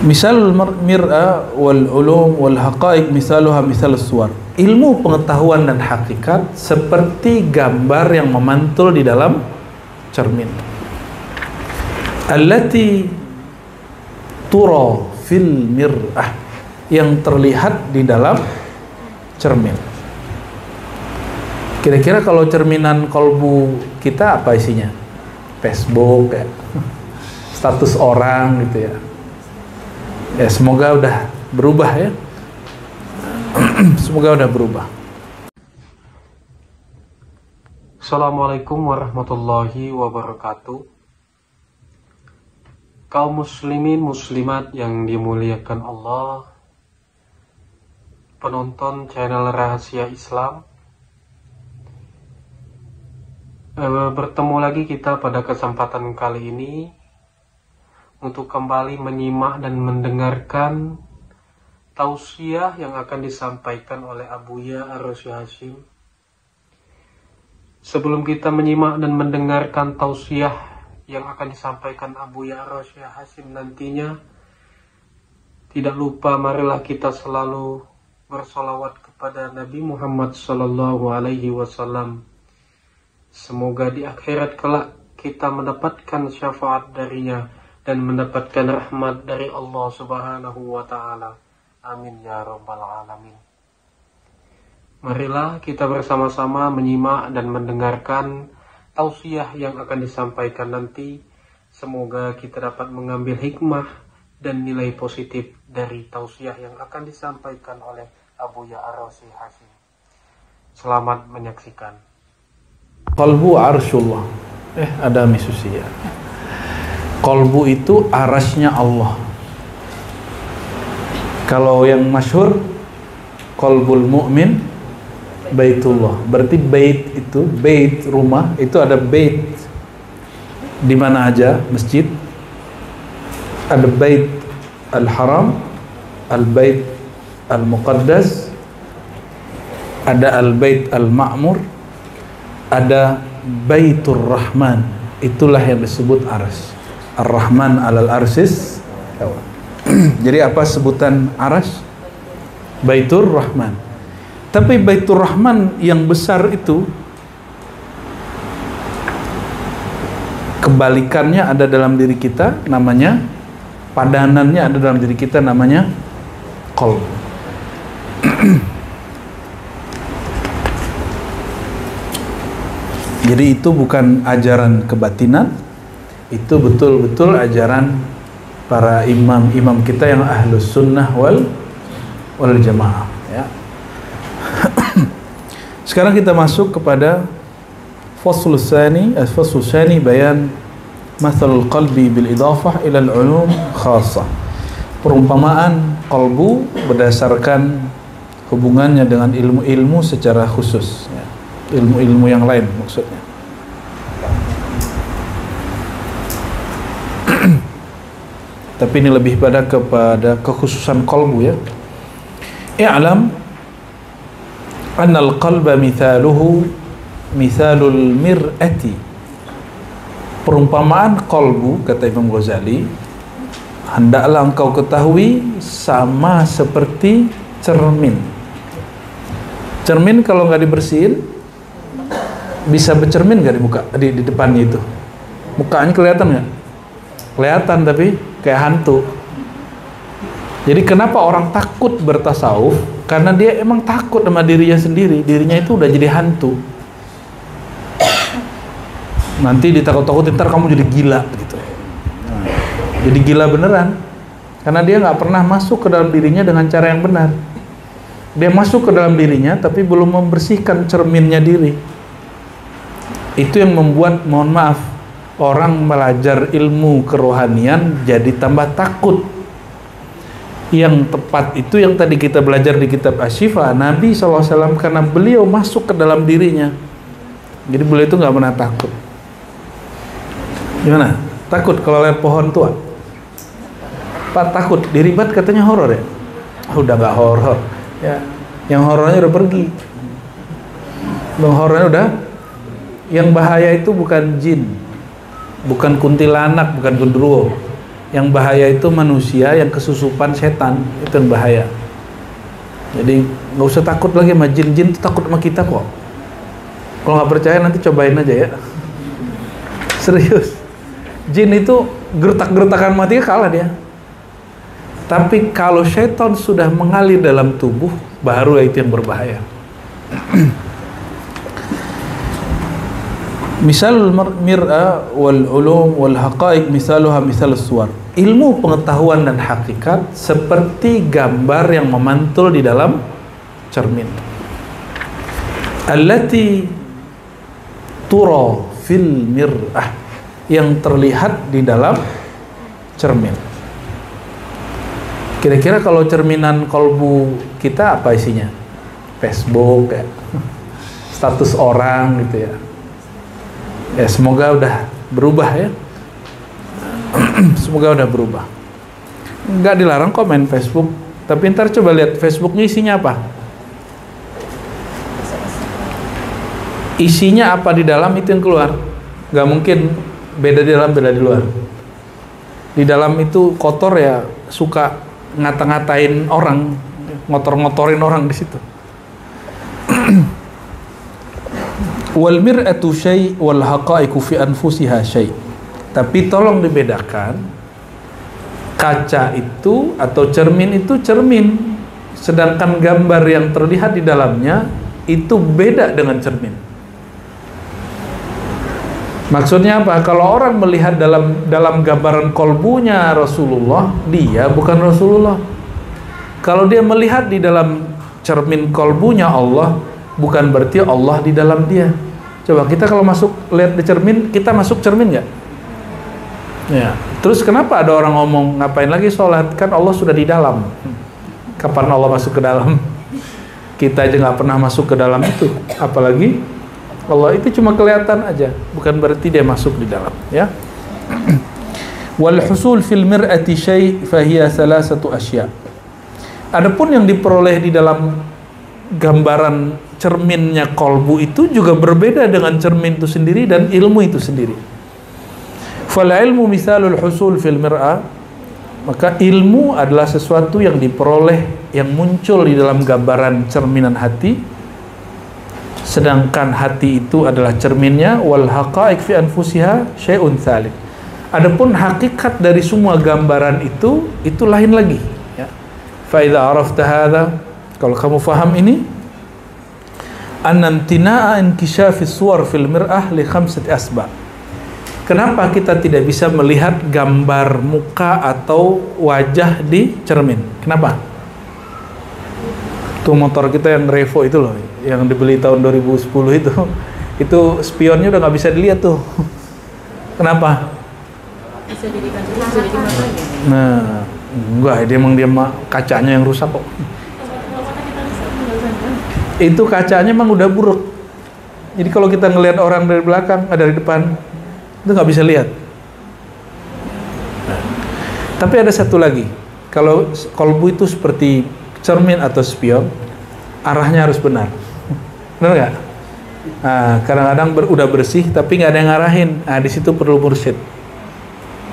Misalul mir'a wal ulum wal haqaiq misaluha misalus suwar. Ilmu pengetahuan dan hakikat seperti gambar yang memantul di dalam cermin. Allati tura fil mir'ah, yang terlihat di dalam cermin. Kira-kira kalau cerminan kolbu kita apa isinya? Facebook ya, status orang gitu ya. Ya semoga udah berubah ya. Semoga udah berubah. Assalamualaikum warahmatullahi wabarakatuh. Kaum muslimin muslimat yang dimuliakan Allah, penonton channel Rahasia Islam, bertemu lagi kita pada kesempatan kali ini untuk kembali menyimak dan mendengarkan tausiah yang akan disampaikan oleh Abuya Ar-Rasy Hasyim. Sebelum kita menyimak dan mendengarkan tausiah yang akan disampaikan Abuya Ar-Rasy Hasyim nantinya, tidak lupa marilah kita selalu bersolawat kepada Nabi Muhammad SAW. Semoga di akhirat kelak kita mendapatkan syafaat darinya dan mendapatkan rahmat dari Allah Subhanahu wa Ta'ala. Amin ya Rabbal Alamin. Marilah kita bersama-sama menyimak dan mendengarkan tausiah yang akan disampaikan nanti. Semoga kita dapat mengambil hikmah dan nilai positif dari tausiah yang akan disampaikan oleh Abuya Ar-Rasy Hasyim. Selamat menyaksikan. Qalbu arsyullah. Ada misusi ya. Qalbu itu arasnya Allah. Kalau yang masyhur qalbul mu'min baitullah. Berarti bait itu, bait rumah, itu ada bait di mana aja, masjid. Ada bait al-haram, al-bait al-muqaddas, ada al-bait al-ma'mur, ada baitur rahman. Itulah yang disebut aras. Ar-Rahman alal arsis. Jadi apa sebutan aras? Baitur Rahman. Tapi Baitur Rahman yang besar itu kebalikannya ada dalam diri kita, namanya padanannya ada dalam diri kita, namanya qalb. Jadi itu bukan ajaran kebatinan, itu betul-betul ajaran para imam-imam kita yang ahlus sunnah wal jamaah ya. Sekarang kita masuk kepada faslus tsani bayan mathalul qalbi bil idafah ila al ulum khassah. Perumpamaan qalbu berdasarkan hubungannya dengan ilmu-ilmu secara khusus ya. Ilmu-ilmu yang lain maksudnya. Tapi ini lebih kepada kekhususan qalbu ya. I'lam annal qalba mithaluhu mithalul mir'ati. Perumpamaan qalbu, kata Imam Ghazali, hendaklah engkau ketahui sama seperti cermin. Cermin kalau nggak dibersihin bisa bercermin nggak di muka, di depannya itu? Mukanya kelihatan nggak? Kelihatan, tapi kayak hantu. Jadi kenapa orang takut bertasawuf? Karena dia emang takut sama dirinya sendiri. Dirinya itu udah jadi hantu. Nanti ditakut-takutin, ntar kamu jadi gila gitu. Nah, jadi gila beneran. Karena dia nggak pernah masuk ke dalam dirinya dengan cara yang benar. Dia masuk ke dalam dirinya tapi belum membersihkan cerminnya diri. Itu yang membuat, mohon maaf, orang belajar ilmu kerohanian jadi tambah takut. Yang tepat itu yang tadi kita belajar di kitab Asy-Syifa, Nabi SAW, karena beliau masuk ke dalam dirinya, jadi beliau itu nggak pernah takut. Gimana? Takut kalau lihat pohon tua? Pak takut, diribat katanya horor ya? Udah nggak horor ya, yang horornya udah pergi. Bang horornya udah. Yang bahaya itu bukan jin, bukan kuntilanak, bukan gundruwo. Yang bahaya itu manusia yang kesusupan setan, itu yang bahaya. Jadi nggak usah takut lagi sama jin. Jin itu takut sama kita kok. Kalau nggak percaya nanti cobain aja ya. Serius. Jin itu gertak-gertakan mati kalah dia. Tapi kalau setan sudah mengalir dalam tubuh, baru itu yang berbahaya. Misal mir'a wal ulum wal haqaiq misaluha misal suwar. Ilmu pengetahuan dan hakikat seperti gambar yang memantul di dalam cermin. Allati tura fil mir'ah, yang terlihat di dalam cermin. Kira-kira kalau cerminan kolbu kita apa isinya? Facebook ya. Status orang gitu ya. Ya semoga udah berubah ya. Semoga udah berubah. Nggak dilarang kok main Facebook, tapi ntar coba lihat Facebooknya isinya apa. Isinya apa di dalam itu yang keluar. Nggak mungkin beda di dalam beda di luar. Di dalam itu kotor ya, suka ngata-ngatain orang, ngotor-ngotorin orang di situ. Wal mir'atu syai' wal haqa'iqu fi anfusiha syai'. Tapi tolong dibedakan, kaca itu atau cermin itu cermin, sedangkan gambar yang terlihat di dalamnya itu beda dengan cermin. Maksudnya apa? Kalau orang melihat dalam gambaran kolbunya Rasulullah, dia bukan Rasulullah. Kalau dia melihat di dalam cermin kolbunya Allah, bukan berarti Allah di dalam dia. Coba kita kalau masuk lihat di cermin, kita masuk cermin nggak? Ya. Terus kenapa ada orang ngomong ngapain lagi sholat? Kan Allah sudah di dalam. Kapan Allah masuk ke dalam? Kita aja nggak pernah masuk ke dalam itu, apalagi Allah. Itu cuma kelihatan aja, bukan berarti dia masuk di dalam. Ya. Wal husul fil mir'ati syai' fahiya salasatu asya'. Adapun yang diperoleh di dalam gambaran cerminnya kolbu itu juga berbeda dengan cermin itu sendiri dan ilmu itu sendiri. Fal ilmu misalul husul fil mir'ah, maka ilmu adalah sesuatu yang diperoleh, yang muncul di dalam gambaran cerminan hati, sedangkan hati itu adalah cerminnya. Wal haqa'iq fi anfusiha syai'un tsalik. Adapun hakikat dari semua gambaran itu lain lagi ya. Fa idza arafta hadza, kalau kamu faham ini, annantina'a inkishafis suwar fil mir'ah li khamsati asbab. Kenapa kita tidak bisa melihat gambar muka atau wajah di cermin? Kenapa? Tuh motor kita yang Revo itu loh, yang dibeli tahun 2010 itu spionnya udah nggak bisa dilihat tuh. Kenapa? Bisa dijadikan bisa jadi mata. Nah, enggak, dia kacanya yang rusak kok. Itu kacanya emang udah buruk. Jadi kalau kita ngelihat orang dari belakang, dari depan, itu nggak bisa lihat. Tapi ada satu lagi, kalau kolbu itu seperti cermin atau spion, arahnya harus benar. Benar nggak? Nah, kadang-kadang udah bersih tapi nggak ada yang ngarahin. Nah, di situ perlu mursyid.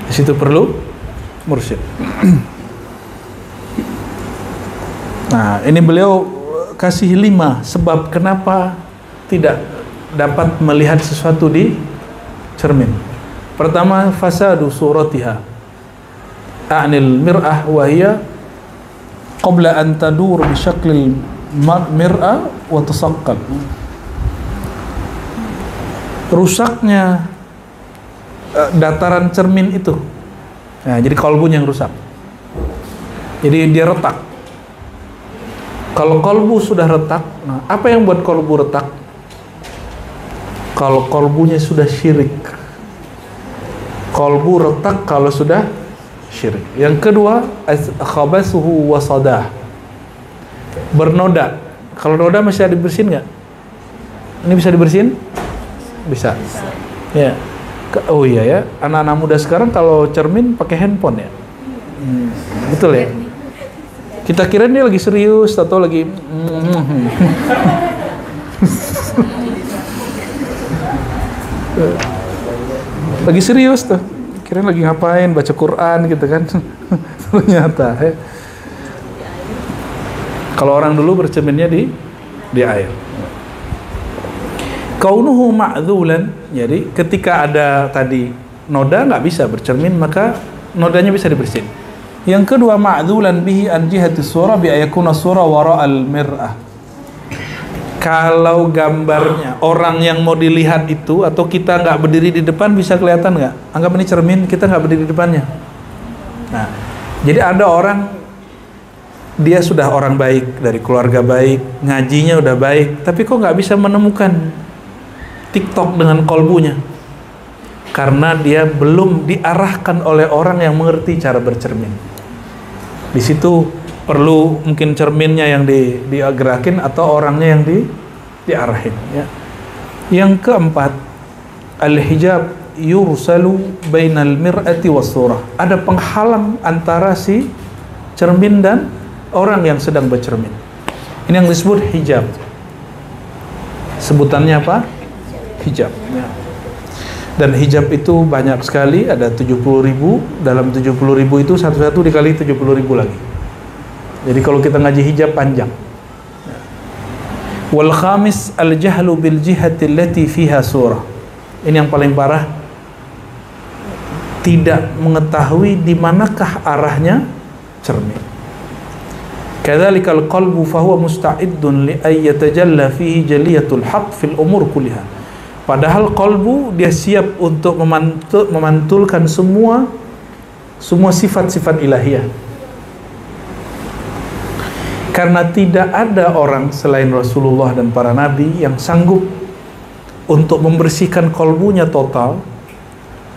Di situ perlu mursyid. Nah, ini beliau kasih 5 sebab kenapa tidak dapat melihat sesuatu di cermin. Pertama, fasadu suratiha a'nil mir'ah wa hiya qabla an tadur bi syaklil mir'ah wa tasaqqal. Rusaknya dataran cermin itu. Nah, jadi kolbunya yang rusak. Jadi dia retak. Kalau kolbu sudah retak, nah apa yang buat kolbu retak? Kalau kolbunya sudah syirik. Kolbu retak kalau sudah syirik. Yang kedua, khabasuhu wasadah. Bernoda. Kalau noda masih ada dibersihin nggak? Ini bisa dibersihin? Bisa. Ya. Oh iya ya, anak-anak muda sekarang kalau cermin pakai handphone ya. Betul ya? Kita kira dia lagi serius atau lagi lagi serius tuh. kirain lagi ngapain, baca Quran gitu kan. Ternyata ya. Kalau orang dulu bercerminnya di air. Kaunuhu ma'dzulan, jadi ketika ada tadi noda nggak bisa bercermin, maka nodanya bisa dibersihin. Yang kedua, ma'dzulan bihi an jihati surah bi ayakuna surah wara'al mir'ah. Kalau gambarnya orang yang mau dilihat itu, atau kita nggak berdiri di depan, bisa kelihatan nggak? Anggap ini cermin, kita nggak berdiri di depannya. Nah, jadi ada orang, dia sudah orang baik, dari keluarga baik, ngajinya udah baik, tapi kok nggak bisa menemukan TikTok dengan kolbunya? Karena dia belum diarahkan oleh orang yang mengerti cara bercermin. Di situ perlu mungkin cerminnya yang digerakin atau orangnya yang diarahin. Ya. Yang keempat, al-hijab yursalu bainal mir'ati was surah. Ada penghalang antara si cermin dan orang yang sedang bercermin. Ini yang disebut hijab. Sebutannya apa? Hijab. Ya. Dan hijab itu banyak sekali, ada 70.000. Dalam 70.000 itu satu-satu dikali 70.000 lagi. Jadi kalau kita ngaji hijab panjang. Wal khamis al-jahlu bil jihati allati fiha surah. Ini yang paling parah. Tidak mengetahui di manakah arahnya cermin. Kadzalikal qalbu fahuwa musta'iddun li ay yatajalla fihi jaliyatul haqq fil umur kulliha. Padahal qalbu dia siap untuk memantulkan semua sifat-sifat ilahiyah. Karena tidak ada orang selain Rasulullah dan para nabi yang sanggup untuk membersihkan kolbunya total,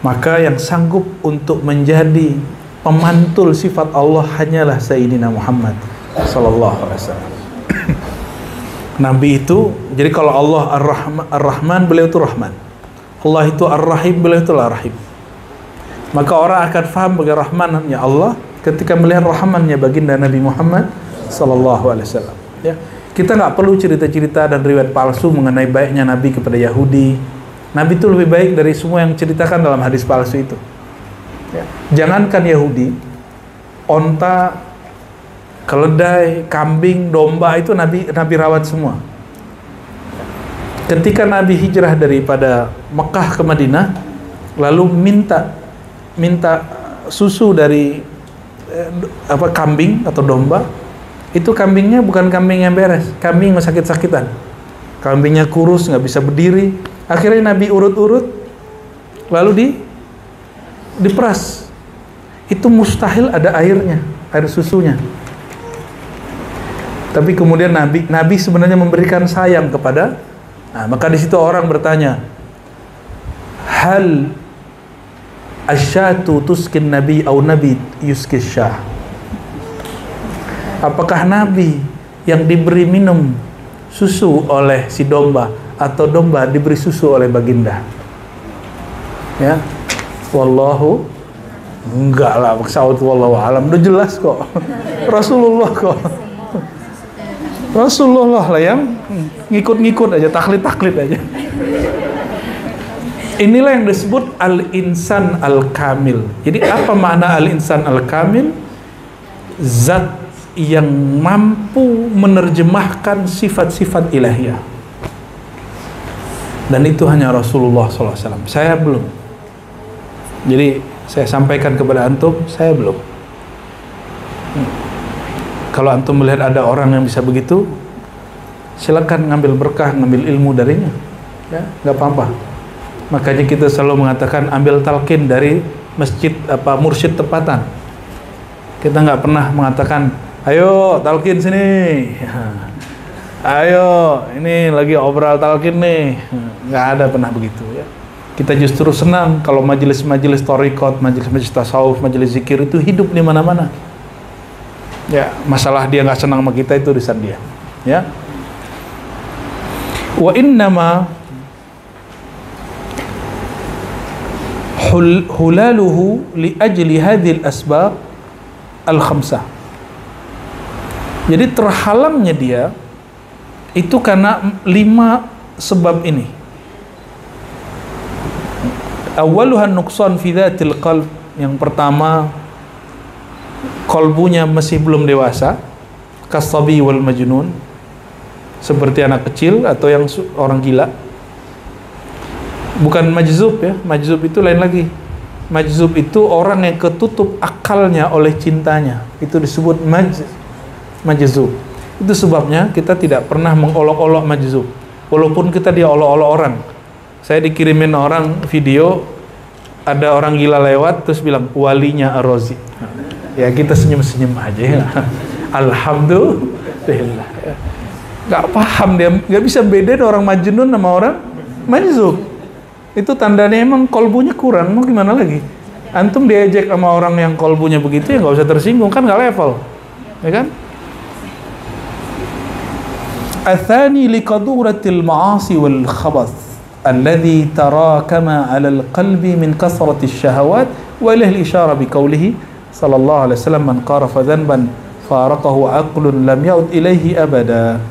maka yang sanggup untuk menjadi pemantul sifat Allah hanyalah Sayyidina Muhammad sallallahu alaihi wasallam. Nabi itu, jadi kalau Allah Ar-Rahman, beliau itu Rahman. Allah itu Ar-Rahim, beliau itu Ar-Rahim. Maka orang akan faham bagi Rahmannya Allah ketika melihat Rahmannya baginda Nabi Muhammad sallallahu alaihi wasallam. Ya, kita nggak perlu cerita-cerita dan riwayat palsu mengenai baiknya Nabi kepada Yahudi. Nabi itu lebih baik dari semua yang ceritakan dalam hadis palsu itu. Ya. Jangankan Yahudi, onta, keledai, kambing, domba itu Nabi rawat semua. Ketika Nabi hijrah daripada Mekah ke Madinah, lalu minta susu dari kambing atau domba. Itu kambingnya bukan kambing yang beres, kambing yang sakit-sakitan, kambingnya kurus, nggak bisa berdiri. Akhirnya Nabi urut-urut, lalu diperas. Itu mustahil ada airnya, air susunya. Tapi kemudian Nabi sebenarnya memberikan sayang kepada. Nah, maka di situ orang bertanya, hal asyatu tuskin nabi au nabi yuskis syah. Apakah Nabi yang diberi minum susu oleh si domba atau domba diberi susu oleh baginda? Ya, wallahu enggak lah, maksud wallahu alam udah jelas kok. Rasulullah kok. Rasulullah lah yang ngikut-ngikut aja, taklid aja. Inilah yang disebut al-insan al-kamil. Jadi apa makna al-insan al-kamil? Zat yang mampu menerjemahkan sifat-sifat ilahiyah. Dan itu hanya Rasulullah SAW. Saya belum. Jadi saya sampaikan kepada antum, saya belum. Kalau antum melihat ada orang yang bisa begitu, silakan ngambil berkah, ngambil ilmu darinya. Ya, nggak apa-apa. Makanya kita selalu mengatakan ambil talqin dari masjid mursyid tempatan. Kita nggak pernah mengatakan ayo talqin sini, ayo ini lagi obral talqin nih, nggak ada pernah begitu ya. Kita justru senang kalau majelis-majelis thariqat, majelis-majelis tasawuf, majelis zikir itu hidup di mana-mana. Ya, masalah dia nggak senang sama kita itu urusan dia. Ya. Wa innama hulaluhu li ajli hadhil asbab al-khamsah. Jadi terhalangnya dia itu karena 5 sebab ini. Awwaluhan nuqsan fi dzatil qalb. Yang pertama, kolbunya masih belum dewasa, kasabi wal majnun, seperti anak kecil atau yang orang gila. Bukan majzub ya, majzub itu lain lagi. Majzub itu orang yang ketutup akalnya oleh cintanya, itu disebut majzub. Itu sebabnya kita tidak pernah mengolok-olok majzub, walaupun kita dia olok-olok orang. Saya dikirimin orang video, ada orang gila lewat terus bilang walinya Ar-Razi. Ya kita senyum-senyum aja ya. Alhamdulillah. Gak paham dia, gak bisa bedain orang majnun sama orang majzub. Itu tandanya emang kolbunya kurang, mau gimana lagi? Antum diejek sama orang yang kolbunya begitu ya nggak usah tersinggung, kan nggak level, ya kan? Athani liqaduratil ma'asi wal khabath alladhi tarakama 'ala al-qalbi min kasrati syahawat wa ilayhi al-isyara bi qawlihi sallallahu alaihi wasallam man qarafa dhanban faraqahu aqlun lam ya'ud ilayhi abada.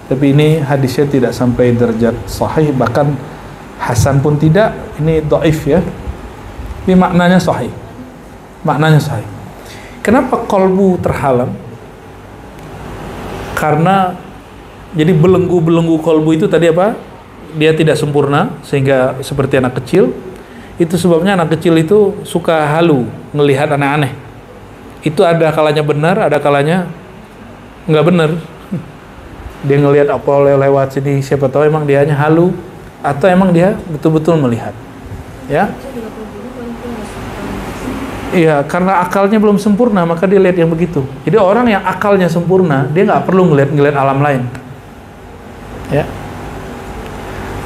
Tapi ini hadisnya tidak sampai derajat sahih, bahkan hasan pun tidak, ini dhaif ya. Ini maknanya sahih. Maknanya sahih. Kenapa kolbu terhalang? Karena jadi belenggu-belenggu kolbu itu tadi apa? Dia tidak sempurna sehingga seperti anak kecil. Itu sebabnya anak kecil itu suka halu, ngelihat aneh-aneh. Itu ada kalanya benar, ada kalanya nggak benar. Dia ngelihat apa lewat sini, siapa tahu emang dia hanya halu atau emang dia betul-betul melihat. Ya. Iya, karena akalnya belum sempurna maka dia lihat yang begitu. Jadi orang yang akalnya sempurna dia nggak perlu ngelihat alam lain. Ya.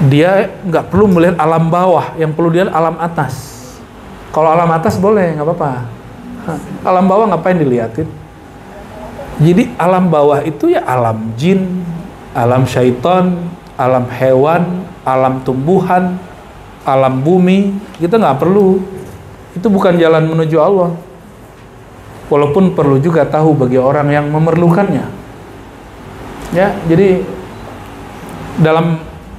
Dia nggak perlu melihat alam bawah, yang perlu dia alam atas. Kalau alam atas boleh, nggak apa-apa. Alam bawah ngapain dilihatin? Jadi alam bawah itu ya alam jin, alam syaitan, alam hewan, alam tumbuhan, alam bumi. Kita nggak perlu. Itu bukan jalan menuju Allah. Walaupun perlu juga tahu bagi orang yang memerlukannya. Ya, jadi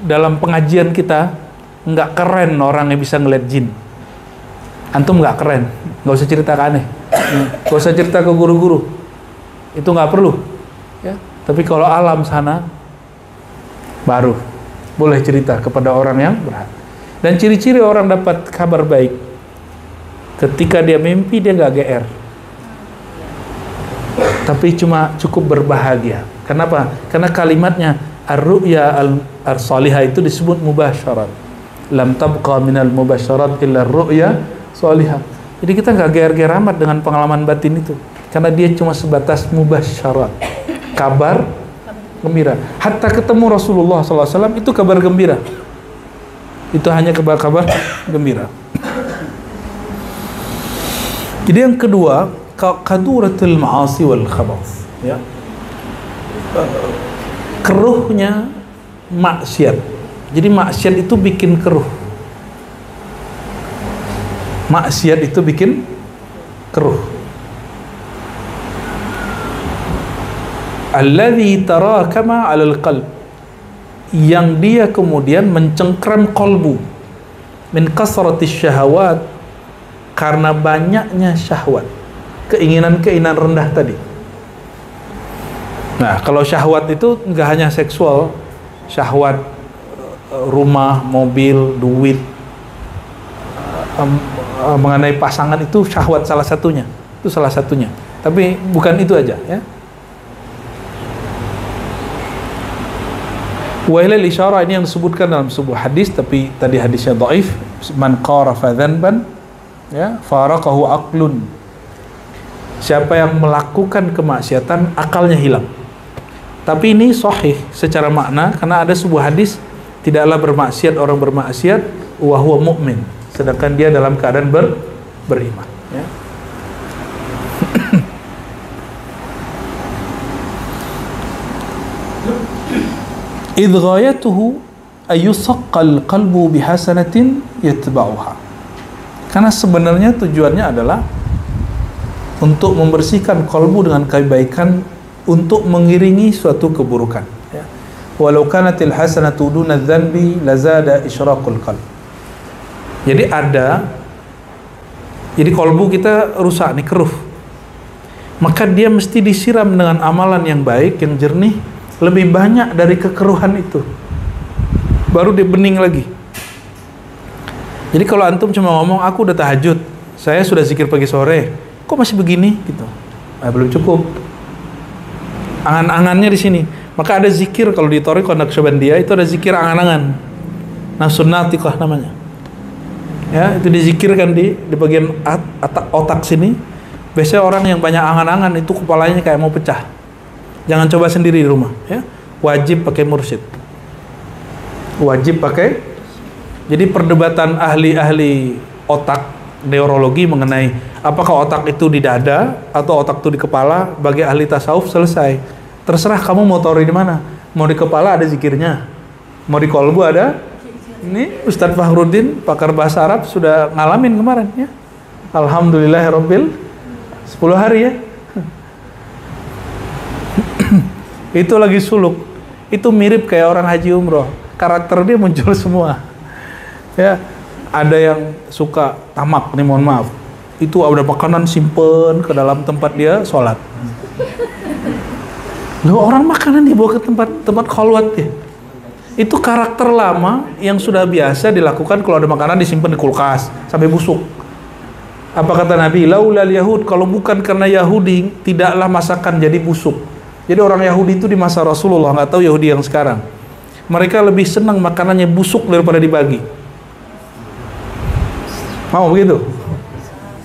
dalam pengajian kita nggak keren orang yang bisa ngeliat jin. Antum nggak keren, nggak usah cerita ke aneh, nggak usah cerita ke guru-guru. Itu nggak perlu. Ya. Tapi kalau alam sana baru boleh cerita kepada orang yang berhak. Dan ciri-ciri orang dapat kabar baik, ketika dia mimpi dia nggak GR, tapi cuma cukup berbahagia. Kenapa? Karena kalimatnya ar-ru'ya al-salihah itu disebut mubasyarat. Lam tabqa minal mubasyarat illa ar-ru'ya salihah. Jadi kita nggak GR-GR amat dengan pengalaman batin itu, karena dia cuma sebatas mubasyarat, kabar gembira. Hatta ketemu Rasulullah SAW itu kabar gembira. Itu hanya kabar gembira. Jadi yang kedua, kaduratul ma'asi wal khabath, ya. Keruhnya maksiat. Jadi maksiat itu bikin keruh. Maksiat itu bikin keruh. Alladzi tarakama 'alal qalb, yang dia kemudian mencengkram kolbu min kasratis syahawat, karena banyaknya syahwat, keinginan-keinginan rendah tadi. Nah, kalau syahwat itu nggak hanya seksual, syahwat rumah, mobil, duit, mengenai pasangan itu syahwat salah satunya. Itu salah satunya. Tapi bukan itu aja, ya. Wa ilal isyarah, ini yang disebutkan dalam sebuah hadis, tapi tadi hadisnya dhaif. Man qarafa dhanban, ya, faraqahu aqlun. Siapa yang melakukan kemaksiatan, akalnya hilang. Tapi ini sahih secara makna, karena ada sebuah hadis, tidaklah bermaksiat orang bermaksiat wa huwa mu'min, sedangkan dia dalam keadaan beriman, ya. Idh ghayatuhu ayusaqqal qalbu bihasanatin yatba'uha. Karena sebenarnya tujuannya adalah untuk membersihkan kolbu dengan kebaikan, untuk mengiringi suatu keburukan, ya. Walau kanatil hasanatu duna dzanbi lazada isyraqul qalb. Jadi kolbu kita rusak nih, keruh. Maka dia mesti disiram dengan amalan yang baik, yang jernih, lebih banyak dari kekeruhan itu. Baru dia bening lagi. Jadi kalau antum cuma ngomong, aku udah tahajud, saya sudah zikir pagi sore, kok masih begini gitu? Belum cukup. Angan-angannya di sini. Maka ada zikir kalau di Thariqah Naqsyabandiyah itu ada zikir angan-angan. Nafsun natiqah namanya. Ya, itu dizikirkan di bagian otak sini. Biasanya orang yang banyak angan-angan itu kepalanya kayak mau pecah. Jangan coba sendiri di rumah, ya. Wajib pakai mursyid. Wajib pakai. Jadi perdebatan ahli-ahli otak neurologi mengenai apakah otak itu di dada atau otak itu di kepala, bagi ahli tasawuf selesai. Terserah kamu mau taruh di mana. Mau di kepala ada zikirnya, mau di kolbu ada. Ini Ustadz Fakhruddin, pakar bahasa Arab, sudah ngalamin kemarin, ya. Alhamdulillahirabbil 10 hari, ya. Itu lagi suluk. Itu mirip kayak orang haji umroh. Karakter dia muncul semua. Ya, ada yang suka tamak, nih mohon maaf. Itu ada makanan simpen ke dalam tempat dia sholat. Loh, orang makanan dibawa ke tempat khalwat ya. Itu karakter lama yang sudah biasa dilakukan kalau ada makanan disimpan di kulkas sampai busuk. Apa kata Nabi? Laulal Yahud, kalau bukan karena Yahudi, tidaklah masakan jadi busuk. Jadi orang Yahudi itu di masa Rasulullah, nggak tahu Yahudi yang sekarang. Mereka lebih senang makanannya busuk daripada dibagi. Mau begitu?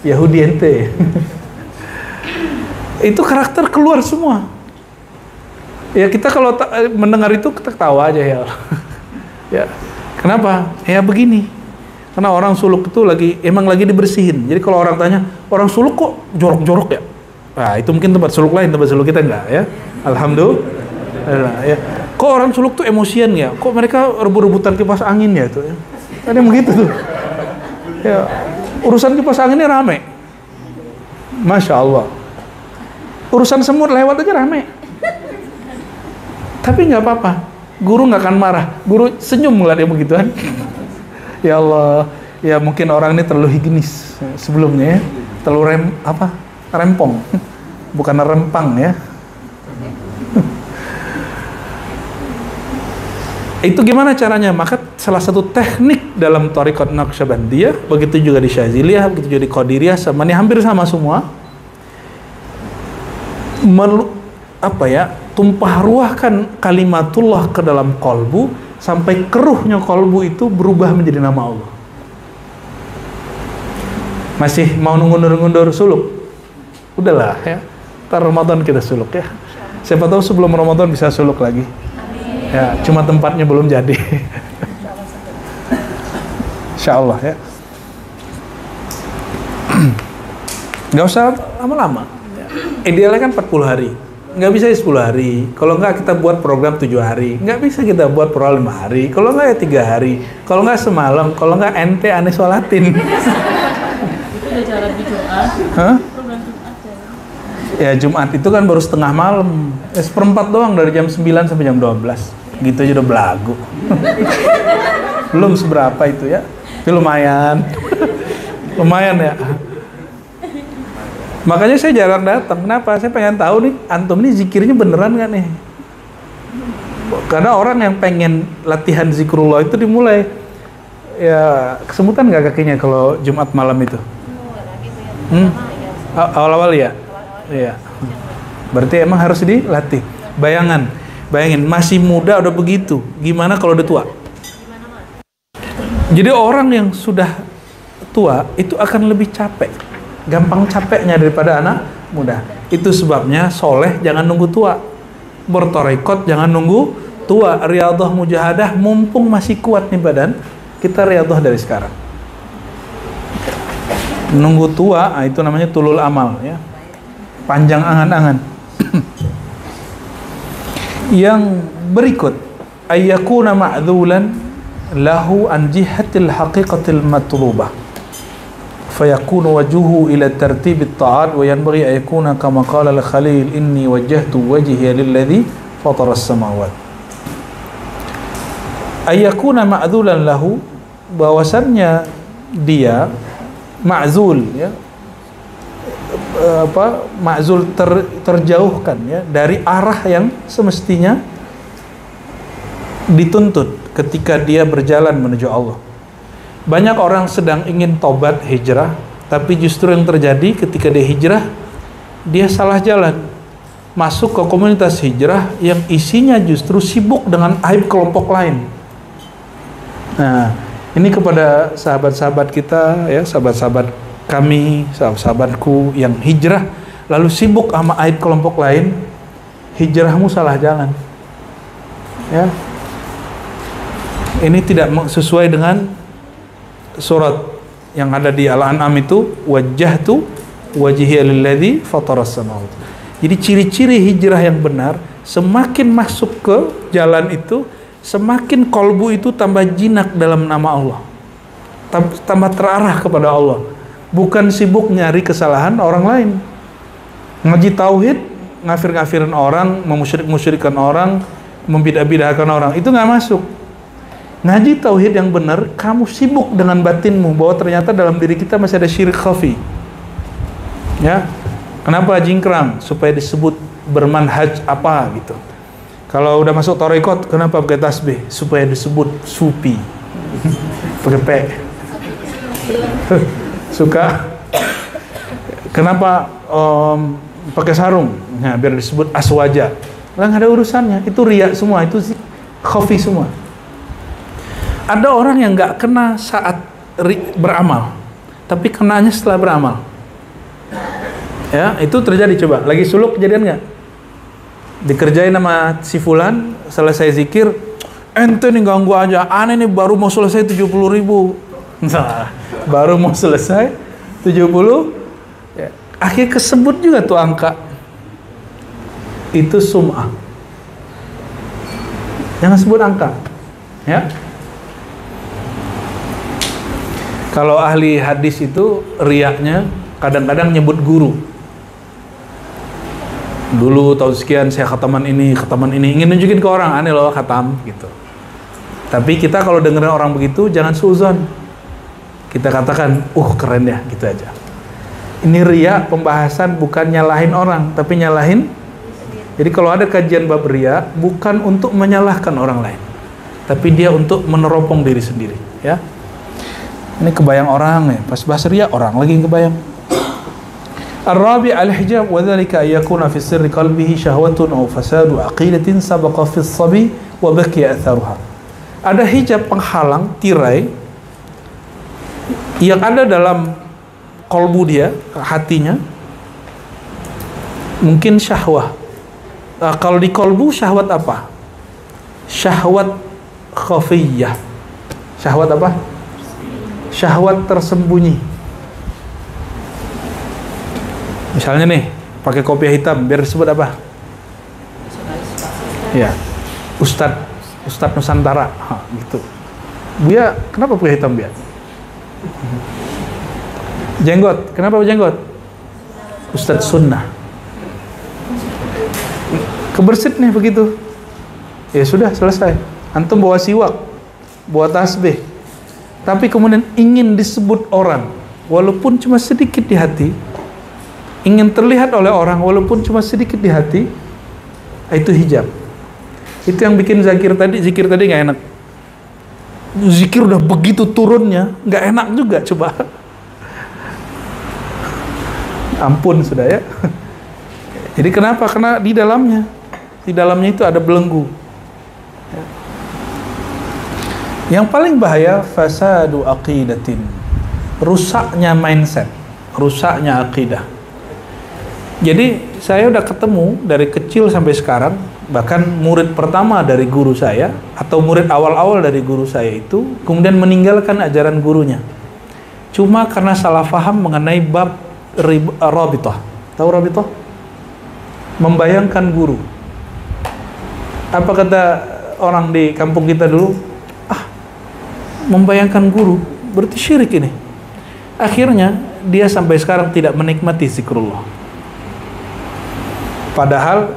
Yahudi ente. Itu karakter keluar semua. Ya kita kalau mendengar itu kita ketawa aja ya. Ya. Kenapa? Ya begini. Karena orang suluk itu emang lagi dibersihin. Jadi kalau orang tanya, orang suluk kok jorok-jorok ya? Nah, itu mungkin tempat suluk lain, tempat suluk kita enggak ya. Alhamdulillah ya. Kok orang suluk tuh emosian ya? Kok mereka rebut-rebutan kipas angin ya itu ya? Ada yang begitu tuh. Ya, urusan kipas anginnya rame. Masya Allah. Urusan semut lewat aja rame. Tapi nggak apa-apa, guru nggak akan marah, guru senyum ngeliat yang begituan. Ya Allah, ya mungkin orang ini terlalu higienis sebelumnya, ya. Terlalu rempong, bukan rempang ya. Itu gimana caranya? Maka salah satu teknik dalam Thariqah Naqsyabandiyah, begitu juga di Syaziliyah, begitu juga di Qadiriyah, sama ini hampir sama semua. Tumpah ruahkan kalimatullah ke dalam kolbu sampai keruhnya kolbu itu berubah menjadi nama Allah. Masih mau ngundur-ngundur suluk? Udahlah ya, ntar Ramadan kita suluk ya. Siapa tahu sebelum Ramadan bisa suluk lagi. Ya, cuma tempatnya belum jadi. Insya Allah ya. Nggak usah lama-lama. Idealnya kan 40 hari. Nggak bisa 10 hari. Kalau nggak kita buat program 7 hari. Nggak bisa kita buat program 5 hari. Kalau nggak ya 3 hari. Kalau nggak semalam. Kalau nggak ente aneh sholatin. Itu udah jalan di Jumat. Hah? Program Jumat Ya Jumat itu kan baru setengah malam. Seperempat doang dari jam 9 sampai jam 12. Gitu aja udah belagu. Belum seberapa itu ya. Tapi lumayan. Lumayan ya. Makanya saya jarang datang. Kenapa? Saya pengen tahu nih, antum ini zikirnya beneran nggak nih? Karena orang yang pengen latihan zikrullah itu dimulai. Ya, kesemutan nggak kakinya kalau Jumat malam itu? Awal-awal ya? Iya. Berarti emang harus dilatih. Bayangin, masih muda udah begitu. Gimana kalau udah tua? Jadi orang yang sudah tua itu akan lebih capek. Gampang capeknya daripada anak muda. Itu sebabnya soleh jangan nunggu tua, bertorekot jangan nunggu tua. Riyadhah mujahadah mumpung masih kuat nih badan, kita riyadhah dari sekarang. Nunggu tua, itu namanya tulul amal ya, panjang angan-angan. Yang berikut, ayyakuna ma'dhulan lahu an jihatil haqiqatil matlubah فيكون وجهه إلى ترتيب الطاعات وينبغي أن يكون كما قال الخليل إني وجهت وجهي للذي فطر السماوات. أن يكون معذولا له, bahwasannya dia ma'zul, ya, ma'zul, terjauhkan, ya, dari arah yang semestinya dituntut ketika dia berjalan menuju Allah. Banyak orang sedang ingin tobat hijrah, tapi justru yang terjadi ketika dia hijrah, dia salah jalan, masuk ke komunitas hijrah yang isinya justru sibuk dengan aib kelompok lain. Nah, ini kepada sahabat-sahabat kita, ya, sahabat-sahabat kami, sahabat-sahabatku yang hijrah lalu sibuk sama aib kelompok lain, hijrahmu salah jalan, ya. Ini tidak sesuai dengan surat yang ada di Al-An'am itu, wajjahtu wajhiya lilladzi fataras samawati. Jadi ciri-ciri hijrah yang benar, semakin masuk ke jalan itu, semakin kolbu itu tambah jinak dalam nama Allah, tambah terarah kepada Allah, bukan sibuk nyari kesalahan orang lain. Ngaji tauhid, ngafir-ngafirin orang, memusyrik-musyrikan orang, membidah-bidahkan orang, itu nggak masuk. Ngaji tauhid yang benar, kamu sibuk dengan batinmu, bahwa ternyata dalam diri kita masih ada syirik khafi, ya. Kenapa jingkrang? Supaya disebut bermanhaj apa gitu. Kalau udah masuk tarekat, kenapa pakai tasbih? Supaya disebut sufi. Pakai P. Suka. Kenapa pakai sarung? Nah, biar disebut aswaja. Lah nggak ada urusannya. Itu riya semua, itu khafi semua. Ada orang yang nggak kena saat beramal, tapi kenanya setelah beramal. Ya, itu terjadi. Coba, lagi suluk kejadian nggak? Dikerjain sama si fulan, selesai zikir, ente nih ganggu aja, aneh nih baru mau selesai 70.000. Nah, baru mau selesai 70, ya. Akhirnya kesebut juga tuh angka. Itu sum'ah. Jangan sebut angka, ya. Kalau ahli hadis itu riyaknya kadang-kadang nyebut guru. Dulu tahun sekian saya khataman ini, ingin nunjukin ke orang, aneh loh khatam gitu. Tapi kita kalau dengerin orang begitu jangan suuzon. Kita katakan, keren ya, gitu aja. Ini riya, pembahasan bukan nyalahin orang, tapi nyalahin. Jadi kalau ada kajian bab riya, bukan untuk menyalahkan orang lain, tapi dia untuk meneropong diri sendiri, ya. Ini kebayang orang nih, pas bahas riya orang lagi kebayang. Ar-rabi' al-hijab wa dhalika an yakuna fi sirri qalbihi syahwatun aw fasadu aqidatin sabaqa fi as-sabi wa baqiya atharuha. Ada hijab penghalang, tirai yang ada dalam kolbu dia, hatinya, mungkin syahwah. Kalau di kolbu syahwat apa? Syahwat khafiyah. Syahwat apa? Syahwat tersembunyi. Misalnya nih, pakai kopiah hitam, biar disebut apa? Ya, Ustadz Nusantara, gitu. Buya, kenapa pakai hitam, Buya? Jenggot, kenapa jenggot? Ustadz Sunnah. Kebersit nih begitu. Ya sudah, selesai. Antum bawa siwak, bawa tasbih, tapi kemudian ingin disebut orang, walaupun cuma sedikit di hati, ingin terlihat oleh orang walaupun cuma sedikit di hati, itu hijab. Itu yang bikin zikir tadi nggak enak. Zikir udah begitu turunnya, nggak enak juga, coba. Ampun sudah ya. Jadi kenapa? Karena di dalamnya itu ada belenggu. Yang paling bahaya fasadu aqidatin, rusaknya mindset, rusaknya akidah. Jadi saya udah ketemu dari kecil sampai sekarang, bahkan murid pertama dari guru saya atau murid awal-awal dari guru saya itu kemudian meninggalkan ajaran gurunya cuma karena salah faham mengenai bab rabithah. Tahu rabithah? Membayangkan guru. Apa kata orang di kampung kita dulu? Membayangkan guru berarti syirik ini. Akhirnya dia sampai sekarang tidak menikmati zikrullah. Padahal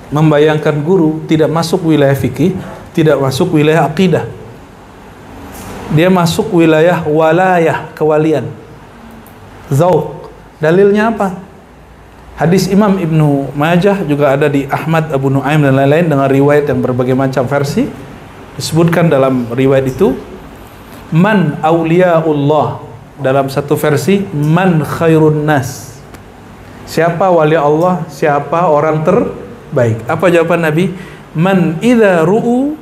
membayangkan guru tidak masuk wilayah fikih, tidak masuk wilayah akidah. Dia masuk wilayah walayah, kewalian. Zauq. Dalilnya apa? Hadis Imam Ibnu Majah juga ada di Ahmad, Abu Nuaim dan lain-lain dengan riwayat yang berbagai macam versi. Disebutkan dalam riwayat itu, man auliyaullah, dalam satu versi man khairun nas. Siapa wali Allah, siapa orang terbaik. Apa jawaban Nabi? Man idza ru'u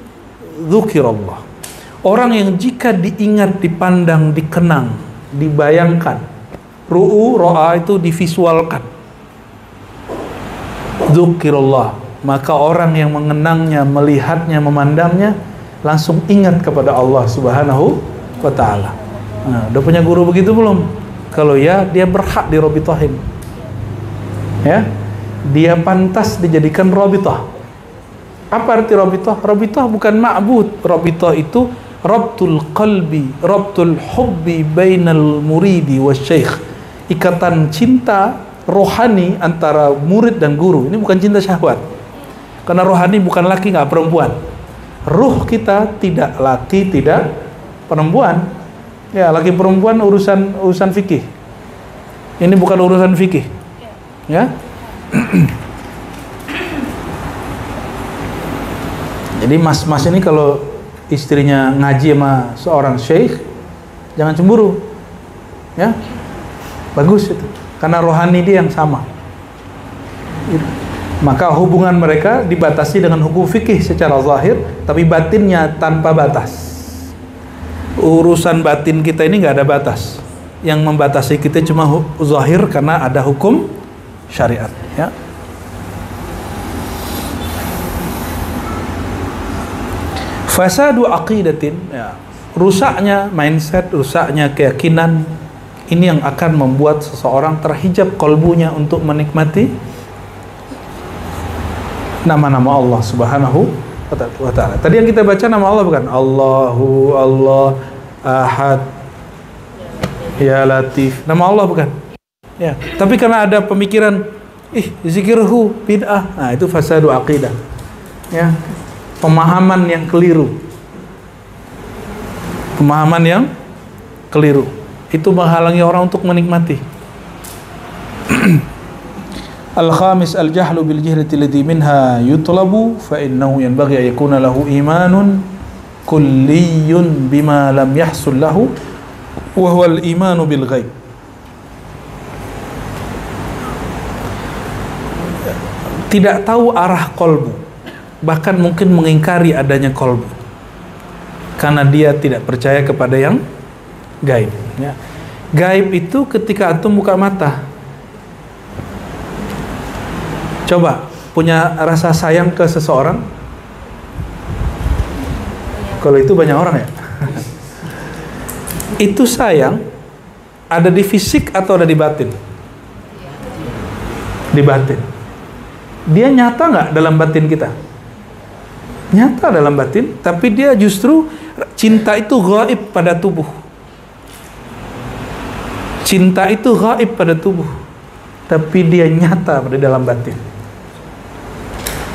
dzukirallah. Orang yang jika diingat, dipandang, dikenang, dibayangkan. Ru'u, ro'a itu divisualkan. Dzukirallah, maka orang yang mengenangnya, melihatnya, memandangnya langsung ingat kepada Allah Subhanahu wa ta'ala. Nah, udah punya guru begitu belum? Kalau ya, dia berhak dirobitohin. Ya, dia pantas dijadikan robitoh. Apa arti robitoh? Robitoh bukan ma'bud. Robitoh itu rabtul qalbi, rabtul hubbi bainal muridi wasyaikh. Ikatan cinta rohani antara murid dan guru. Ini bukan cinta syahwat. Karena rohani bukan laki, nggak perempuan. Ruh kita tidak laki, tidak perempuan. Ya, laki perempuan urusan fikih. Ini bukan urusan fikih. Ya. Jadi mas-mas ini kalau istrinya ngaji sama seorang syekh, jangan cemburu. Ya. Bagus itu. Karena rohani dia yang sama. Maka hubungan mereka dibatasi dengan hukum fikih secara zahir, tapi batinnya tanpa batas. Urusan batin kita ini nggak ada batas. Yang membatasi kita cuma zahir karena ada hukum syariat. Ya. Fasadu aqidatin, ya. Rusaknya mindset, rusaknya keyakinan. Ini yang akan membuat seseorang terhijab kalbunya untuk menikmati nama-nama Allah Subhanahu wa ta'ala. Tadi yang kita baca nama Allah bukan? Allahu, Allah, Ahad, Ya Latif. Nama Allah bukan? Ya. Tapi karena ada pemikiran, zikirhu bid'ah. Nah, itu fasadu aqidah. Ya. Pemahaman yang keliru. Pemahaman yang keliru. Itu menghalangi orang untuk menikmati. Al-khamis al-jahlu bil jihrati alladhi minha yutlabu fa innahu yanbaghi an yakuna lahu imanun kulliyun bima lam yahsul lahu wa huwa al-imanu bil ghaib. Tidak tahu arah kolbu, bahkan mungkin mengingkari adanya kolbu karena dia tidak percaya kepada yang gaib. Ya. Gaib itu ketika antum buka mata. Coba punya rasa sayang ke seseorang. Kalau itu banyak orang ya. Itu sayang ada di fisik atau ada di batin? Di batin. Dia nyata nggak dalam batin kita? Nyata dalam batin, tapi dia justru cinta itu gaib pada tubuh. Cinta itu gaib pada tubuh, tapi dia nyata pada dalam batin.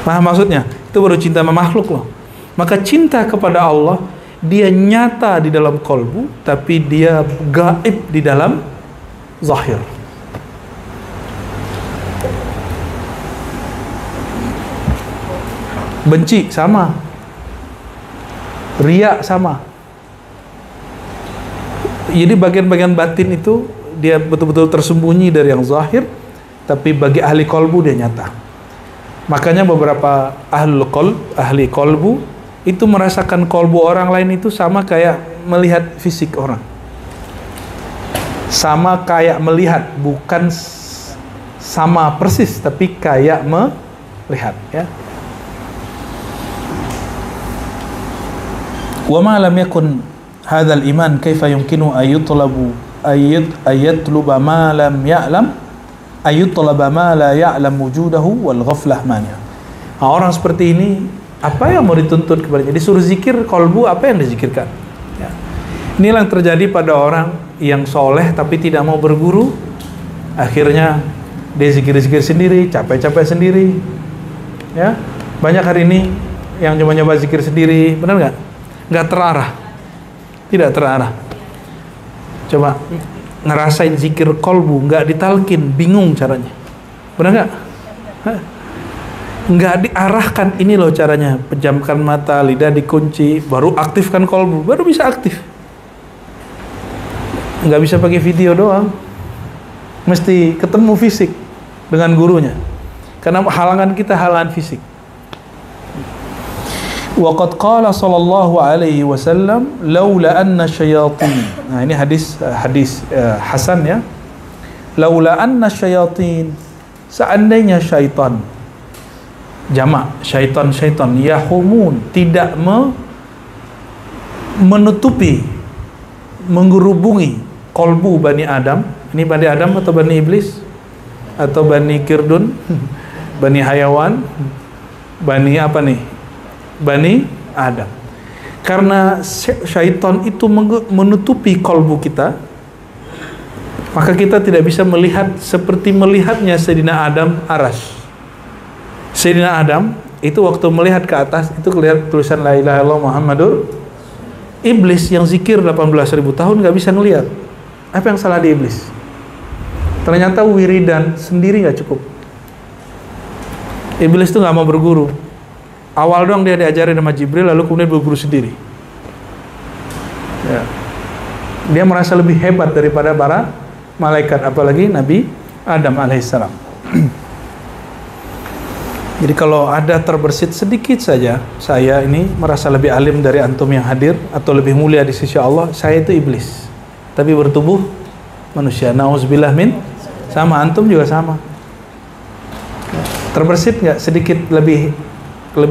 Paham maksudnya? Itu baru cinta sama makhluk loh. Maka cinta kepada Allah, dia nyata di dalam kolbu, tapi dia gaib di dalam zahir. Benci sama, riya sama. Jadi bagian-bagian batin itu dia betul-betul tersembunyi dari yang zahir, tapi bagi ahli kolbu dia nyata. Makanya beberapa ahli kolbu itu merasakan kolbu orang lain itu sama kayak melihat fisik orang. Sama kayak melihat, bukan sama persis, tapi kayak melihat. Ya. Wa ma lam yakun hadzal iman kaifa yumkinu ayatluba ma lam ya'lam ayutlaba ma la ya'lam wujudahu wal ghaflah mania. Nah, orang seperti ini apa yang mau dituntut kepadanya? Disuruh zikir kolbu, apa yang dizikirkan? Ya. Inilah yang terjadi pada orang yang soleh tapi tidak mau berguru. Akhirnya dia zikir-zikir sendiri, capek-capek sendiri. Ya, banyak hari ini yang cuma nyoba zikir sendiri, benar nggak? Nggak terarah. Tidak terarah. Coba ngerasain zikir kolbu, nggak ditalkin, bingung caranya. Benar nggak? Nggak diarahkan, ini loh caranya. Pejamkan mata, lidah dikunci, baru aktifkan kolbu, baru bisa aktif. Nggak bisa pakai video doang, mesti ketemu fisik dengan gurunya. Karena halangan kita halangan fisik. Waqad qala sallallahu alaihi wasallam laula anna syayatin. Nah, ini hadis hasan ya. Laula anna syayatin, seandainya syaitan, jamak syaitan yahumun, tidak menutupi, menggerubungi kolbu Bani Adam. Ini Bani Adam atau Bani Iblis atau Bani Kirdun, Bani Hayawan, Bani apa nih? Bani Adam. Karena syaitan itu menutupi kolbu kita, maka kita tidak bisa melihat seperti melihatnya Sayyidina Adam aras. Sayyidina Adam itu waktu melihat ke atas itu kelihatan tulisan la ilaha illallah Muhammadur. Iblis yang zikir 18.000 tahun nggak bisa ngelihat. Apa yang salah di iblis? Ternyata wiridan sendiri nggak cukup. Iblis itu nggak mau berguru. Awal doang dia diajarin sama Jibril, lalu kemudian berguru sendiri. Ya. Dia merasa lebih hebat daripada para malaikat, apalagi Nabi Adam alaihissalam. Jadi kalau ada terbersit sedikit saja, saya ini merasa lebih alim dari antum yang hadir, atau lebih mulia di sisi Allah, saya itu iblis. Tapi bertubuh manusia. Nauzubillah min, sama antum juga sama. Terbersit nggak sedikit lebih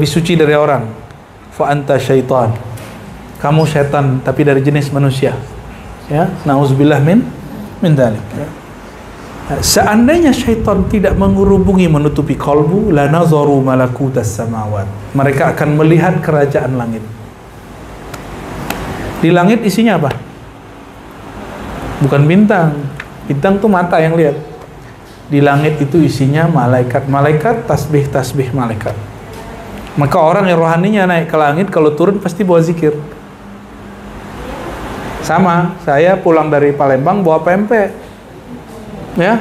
suci dari orang? Fa anta syaitan, kamu setan tapi dari jenis manusia. Ya, nauzubillah min dzalik. Ya. Seandainya syaitan tidak menghubungi menutupi kolbu, la nazaru malakutas samawat, mereka akan melihat kerajaan langit. Di langit isinya apa? Bukan bintang. Bintang tuh mata yang lihat. Di langit itu isinya malaikat, tasbih malaikat. Maka orang yang rohaninya naik ke langit, kalau turun pasti bawa zikir. Sama, saya pulang dari Palembang bawa pempek. Ya,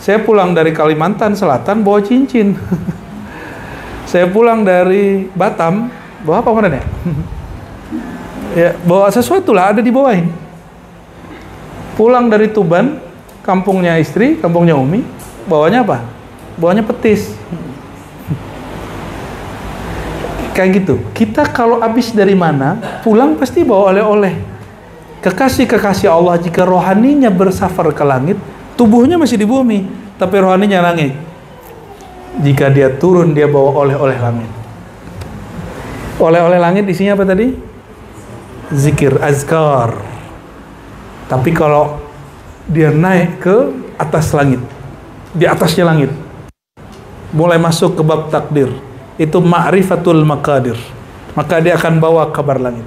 saya pulang dari Kalimantan Selatan bawa cincin. Saya pulang dari Batam bawa apa kemarin ya? Ya, bawa sesuatu lah, ada di bawain. Pulang dari Tuban, kampungnya istri, kampungnya Umi, bawanya apa? Bawanya petis. Kayak gitu. Kita kalau habis dari mana, pulang pasti bawa oleh-oleh. Kekasih-kekasih Allah, jika rohaninya bersafar ke langit, tubuhnya masih di bumi, tapi rohaninya langit. Jika dia turun, dia bawa oleh-oleh langit. Oleh-oleh langit isinya apa tadi? Zikir, azkar. Tapi kalau dia naik ke atas langit, di atasnya langit, mulai masuk ke bab takdir, itu ma'rifatul maqadir, maka dia akan bawa kabar langit.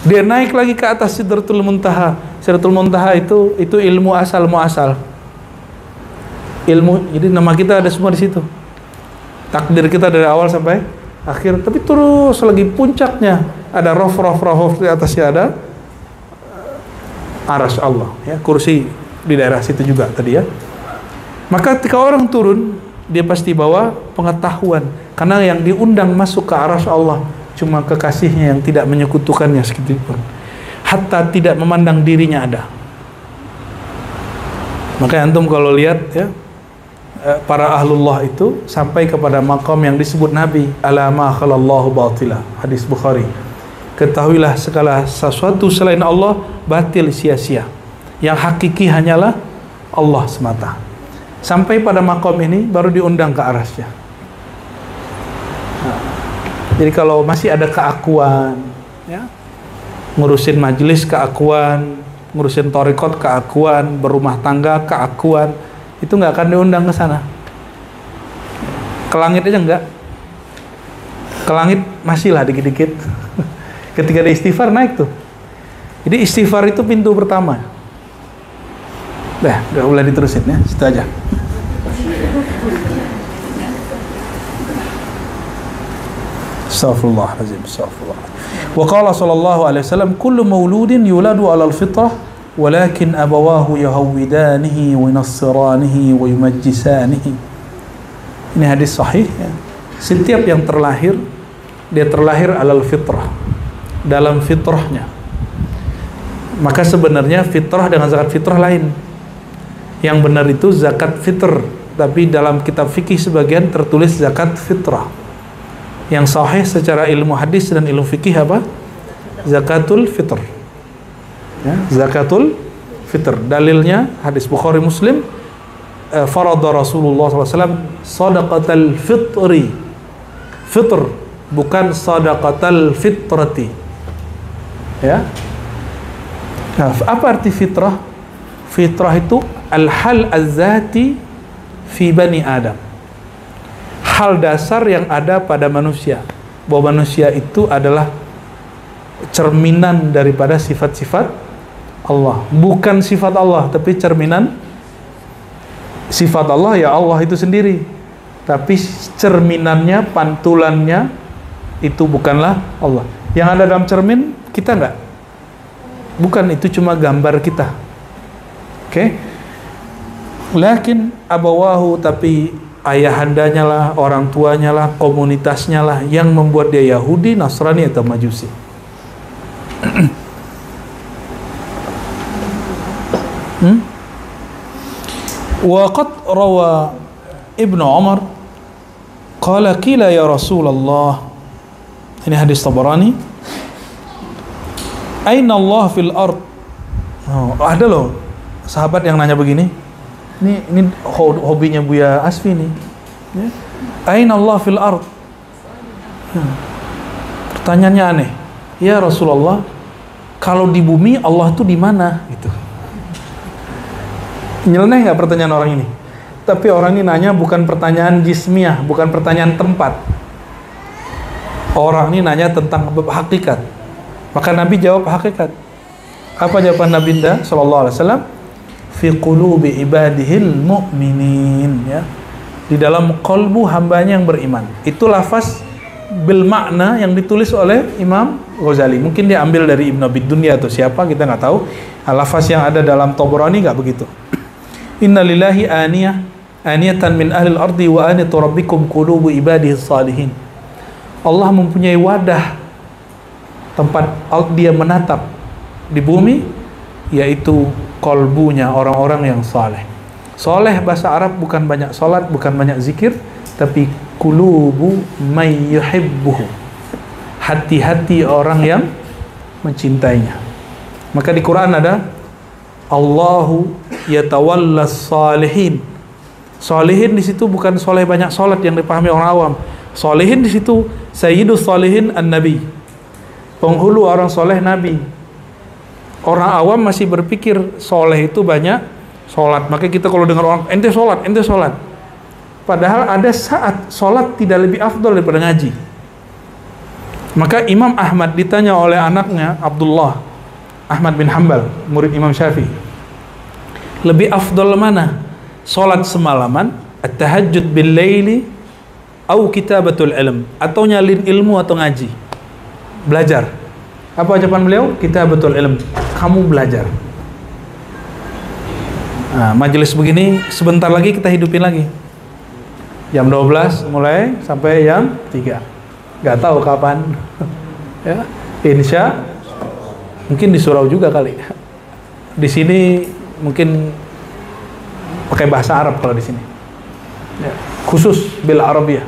Dia naik lagi ke atas Sidratul Muntaha. Sidratul Muntaha itu ilmu asal muasal. Ilmu, jadi nama kita ada semua di situ. Takdir kita dari awal sampai akhir, tapi terus lagi puncaknya ada rof di atasnya ada arsy Allah, ya, kursi di daerah situ juga tadi ya. Maka ketika orang turun, dia pasti bawa pengetahuan, karena yang diundang masuk ke arsy Allah cuma kekasihnya yang tidak menyekutukannya sedikitpun, hatta tidak memandang dirinya ada. Makanya antum kalau lihat ya, para ahlullah itu sampai kepada maqam yang disebut Nabi, ala ma khalallahu batila, hadis Bukhari. Ketahuilah segala sesuatu selain Allah batil, sia-sia. Yang hakiki hanyalah Allah semata. Sampai pada maqam ini baru diundang ke arasnya. Nah, jadi kalau masih ada keakuan, ya, ngurusin majelis keakuan, ngurusin thariqat keakuan, berumah tangga keakuan, itu nggak akan diundang ke sana. Ke langit aja enggak. Ke langit masih lah dikit-dikit. Ketika ada istighfar naik tuh. Jadi istighfar itu pintu pertama. Dah, nggak boleh diterusin ya, situ aja. Astaghfirullahaladzim. Wa qala sallallahu alaihi wasallam, kullu mauludin yuladu ala al-fitrah walakin abawahu yahawidanihi wa yunassiranihi wa yumajjisanihi. Ini hadis sahih ya. Setiap yang terlahir, dia terlahir alal fitrah, dalam fitrahnya. Maka sebenarnya fitrah dengan zakat fitrah lain. Yang benar itu zakat fitr, tapi dalam kitab fikih sebagian tertulis zakat fitrah. Yang sahih secara ilmu hadis dan ilmu fikih apa? Zakatul fitr. Ya, zakatul fitr. Dalilnya hadis Bukhari Muslim, farada Rasulullah SAW sadaqatal fitri. Fitr, bukan sadaqatal fitrati. Ya. Nah, apa arti fitrah? Fitrah itu al-hal az-zati fi bani Adam. Hal dasar yang ada pada manusia, bahwa manusia itu adalah cerminan daripada sifat-sifat Allah, bukan sifat Allah, tapi cerminan sifat Allah, ya Allah itu sendiri, tapi cerminannya, pantulannya itu bukanlah Allah. Yang ada dalam cermin kita enggak, bukan, itu cuma gambar kita. Oke. Lakin abawahu, tapi ayahandanya lah, orang tuanya lah, komunitasnya lah yang membuat dia Yahudi, Nasrani atau Majusi. Wa qad rawa Ibnu Umar qala qila ya Rasulullah, ini hadis Tabarani, aina Allah fil ard. Ada loh sahabat yang nanya begini. Ini hobinya Buya Asfi nih. Ya. Aina Allah fil ard. Pertanyaannya aneh. Ya Rasulullah, kalau di bumi Allah itu di mana? Gitu. Nyeleneh nggak pertanyaan orang ini? Tapi orang ini nanya bukan pertanyaan jismiyah, bukan pertanyaan tempat. Orang ini nanya tentang hakikat. Maka Nabi jawab hakikat. Apa jawaban Nabi sallallahu alaihi wasallam? Fi qulubi ibadihil mu'minin, ya. Di dalam qalbu hambanya yang beriman. Itu lafaz bil makna yang ditulis oleh Imam Ghazali. Mungkin dia ambil dari Ibnu Abi Dunya atau siapa, kita nggak tahu. Lafaz yang ada dalam Tabrani nggak begitu. Inna lillahi aniyatan min ahlil ardi wa aniyatu rabbikum qulubu ibadihi salihin. Allah mempunyai wadah tempat dia menatap di bumi, yaitu kolbunya orang-orang yang saleh. Saleh bahasa Arab bukan banyak salat, bukan banyak zikir, tapi kulubu may yuhibbuhu, hati-hati orang yang mencintainya. Maka di Quran ada Allahu yatawallas salihin. Salihin di situ bukan soleh banyak salat yang dipahami orang awam. Salihin di situ sayyidus salihin an-nabi, penghulu orang soleh Nabi. Orang awam masih berpikir soleh itu banyak sholat. Maka kita kalau dengar orang ente sholat. Padahal ada saat sholat tidak lebih afdal daripada ngaji. Maka Imam Ahmad ditanya oleh anaknya Abdullah Ahmad bin Hanbal, murid Imam Syafi'i, lebih afdal mana? Sholat semalaman, at-tahajjud bil laili, atau kitabatul ilm, atau nyalin ilmu atau ngaji, belajar. Apa jawaban beliau? Kitabatul ilm, kamu belajar. Nah, majelis begini sebentar lagi kita hidupin lagi. Jam 12 mulai sampai jam 3. Gak tahu kapan. Ya, insya mungkin di surau juga kali. Di sini mungkin pakai bahasa Arab kalau di sini. Ya, khusus bil Arabiyah.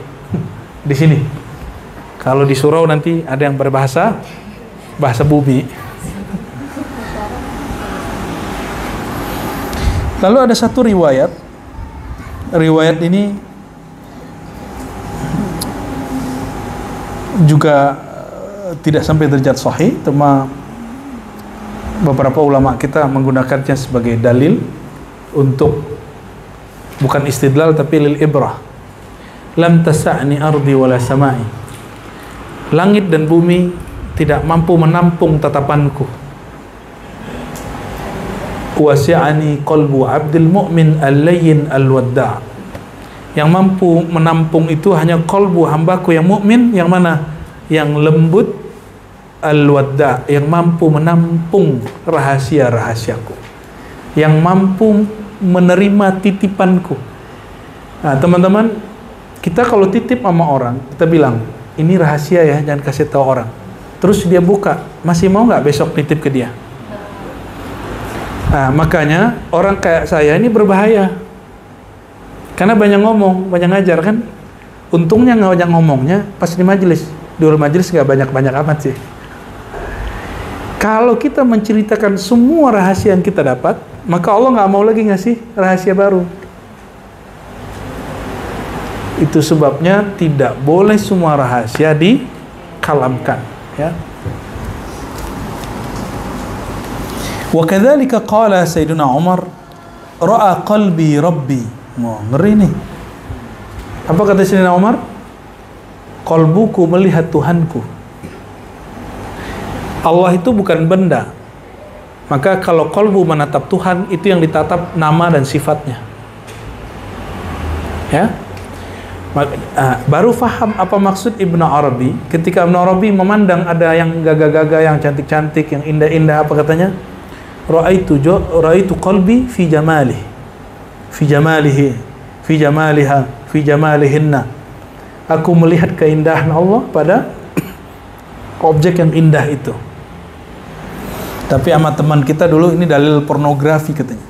Di sini. Kalau di surau nanti ada yang berbahasa bahasa bumi. Lalu ada satu riwayat ini juga tidak sampai derajat sahih, cuma beberapa ulama kita menggunakannya sebagai dalil untuk bukan istidlal tapi lil ibrah. Lam tasa'ni ardi wala samai. Langit dan bumi tidak mampu menampung tatapanku. Wasi'ani qalbu abdil mu'min al-layyin al-wadda'. Yang mampu menampung itu hanya qalbu hambaku yang mukmin, yang mana yang lembut, al-wadda, yang mampu menampung rahasia-rahasiaku, yang mampu menerima titipanku. Nah, teman-teman, kita kalau titip sama orang, kita bilang, ini rahasia ya, jangan kasih tahu orang. Terus dia buka, masih mau nggak besok titip ke dia? Nah, makanya orang kayak saya ini berbahaya. Karena banyak ngomong, banyak ngajar kan. Untungnya nggak banyak ngomongnya pas di majelis. Di luar majelis nggak banyak-banyak amat sih. Kalau kita menceritakan semua rahasia yang kita dapat, maka Allah nggak mau lagi ngasih rahasia baru. Itu sebabnya tidak boleh semua rahasia dikalamkan, ya. Wa kadzalika qala Sayyidina Umar, ra'a qalbi rabbi. Mau ngeri nih. Apa kata Sayyidina Umar? Qalbuku melihat Tuhanku. Allah itu bukan benda. Maka kalau qalbu menatap Tuhan, itu yang ditatap nama dan sifatnya. Ya. Baru faham apa maksud Ibnu Arabi ketika Ibnu Arabi memandang ada yang gagah-gagah, yang cantik-cantik, yang indah-indah, apa katanya? Ra'aitu qalbi fi jamalihi, fi jamalihi, fi jamaliha, fi jamalihinna. Aku melihat keindahan Allah pada objek yang indah itu. Tapi sama teman kita dulu, ini dalil pornografi katanya.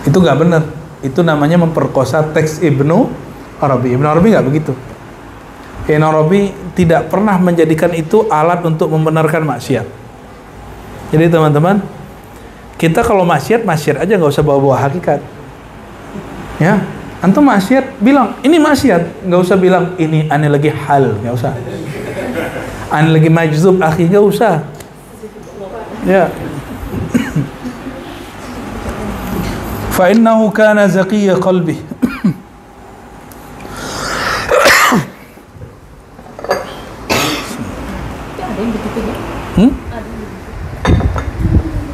Itu nggak benar. Itu namanya memperkosa teks Ibnu Arabi. Ibnu Arabi nggak begitu. Ibnu Arabi tidak pernah menjadikan itu alat untuk membenarkan maksiat. Jadi teman-teman, kita kalau maksiat aja, nggak usah bawa-bawa hakikat. Ya, antum maksiat bilang ini maksiat, nggak usah bilang ini ane lagi hal, nggak usah. Ane lagi majzub akhi, nggak usah. Ya. Fa innahu kana zaqiyya qalbi.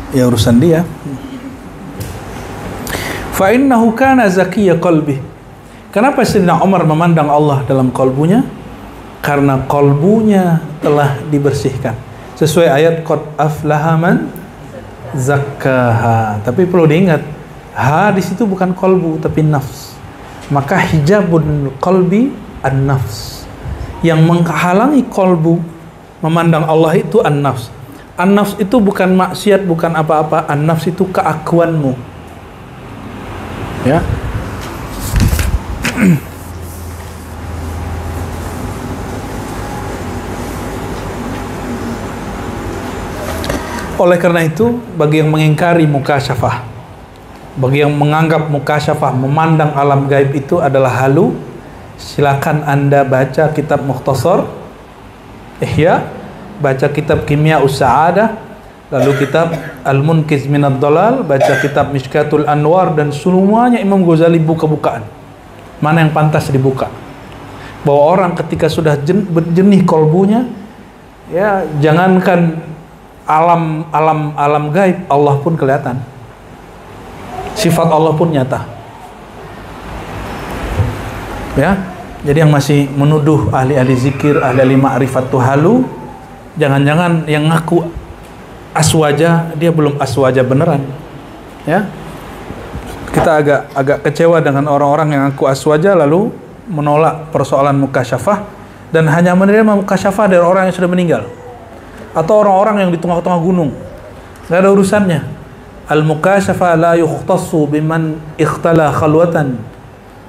Ya urusan dia. Fa innahu kana zakiyya qalbi. Kenapa Sayyidina Umar memandang Allah dalam kalbunya? Karena kalbunya telah dibersihkan. Sesuai ayat qad aflaha man zakkaha. Tapi perlu diingat, ha di situ bukan kalbu tapi nafs. Maka hijabun qalbi an-nafs. Yang menghalangi kalbu memandang Allah itu an-nafs. An-nafs itu bukan maksiat, bukan apa-apa. An-nafs itu keakuanmu. Ya. Oleh karena itu, bagi yang mengingkari mukasyafah, bagi yang menganggap mukasyafah, memandang alam gaib itu adalah halu, silakan Anda baca kitab Mukhtasar Ihya, baca kitab Kimya Us-Sa'adah, lalu kitab Al-Munkiz Minad Dalal, baca kitab Mishkatul Anwar, dan semuanya Imam Ghazali buka-bukaan. Mana yang pantas dibuka? Bahwa orang ketika sudah jernih kolbunya, ya jangankan alam gaib, Allah pun kelihatan. Sifat Allah pun nyata. Ya, jadi yang masih menuduh ahli-ahli zikir, ahli-ahli ma'rifat tuh halu, jangan-jangan yang ngaku aswaja, dia belum aswaja beneran. Ya, kita agak kecewa dengan orang-orang yang ngaku aswaja lalu menolak persoalan mukasyafah dan hanya menerima mukasyafah dari orang yang sudah meninggal atau orang-orang yang di tengah-tengah gunung. Nggak ada urusannya. Al-mukasyafah la yukhtassu biman ikhtala khalwatan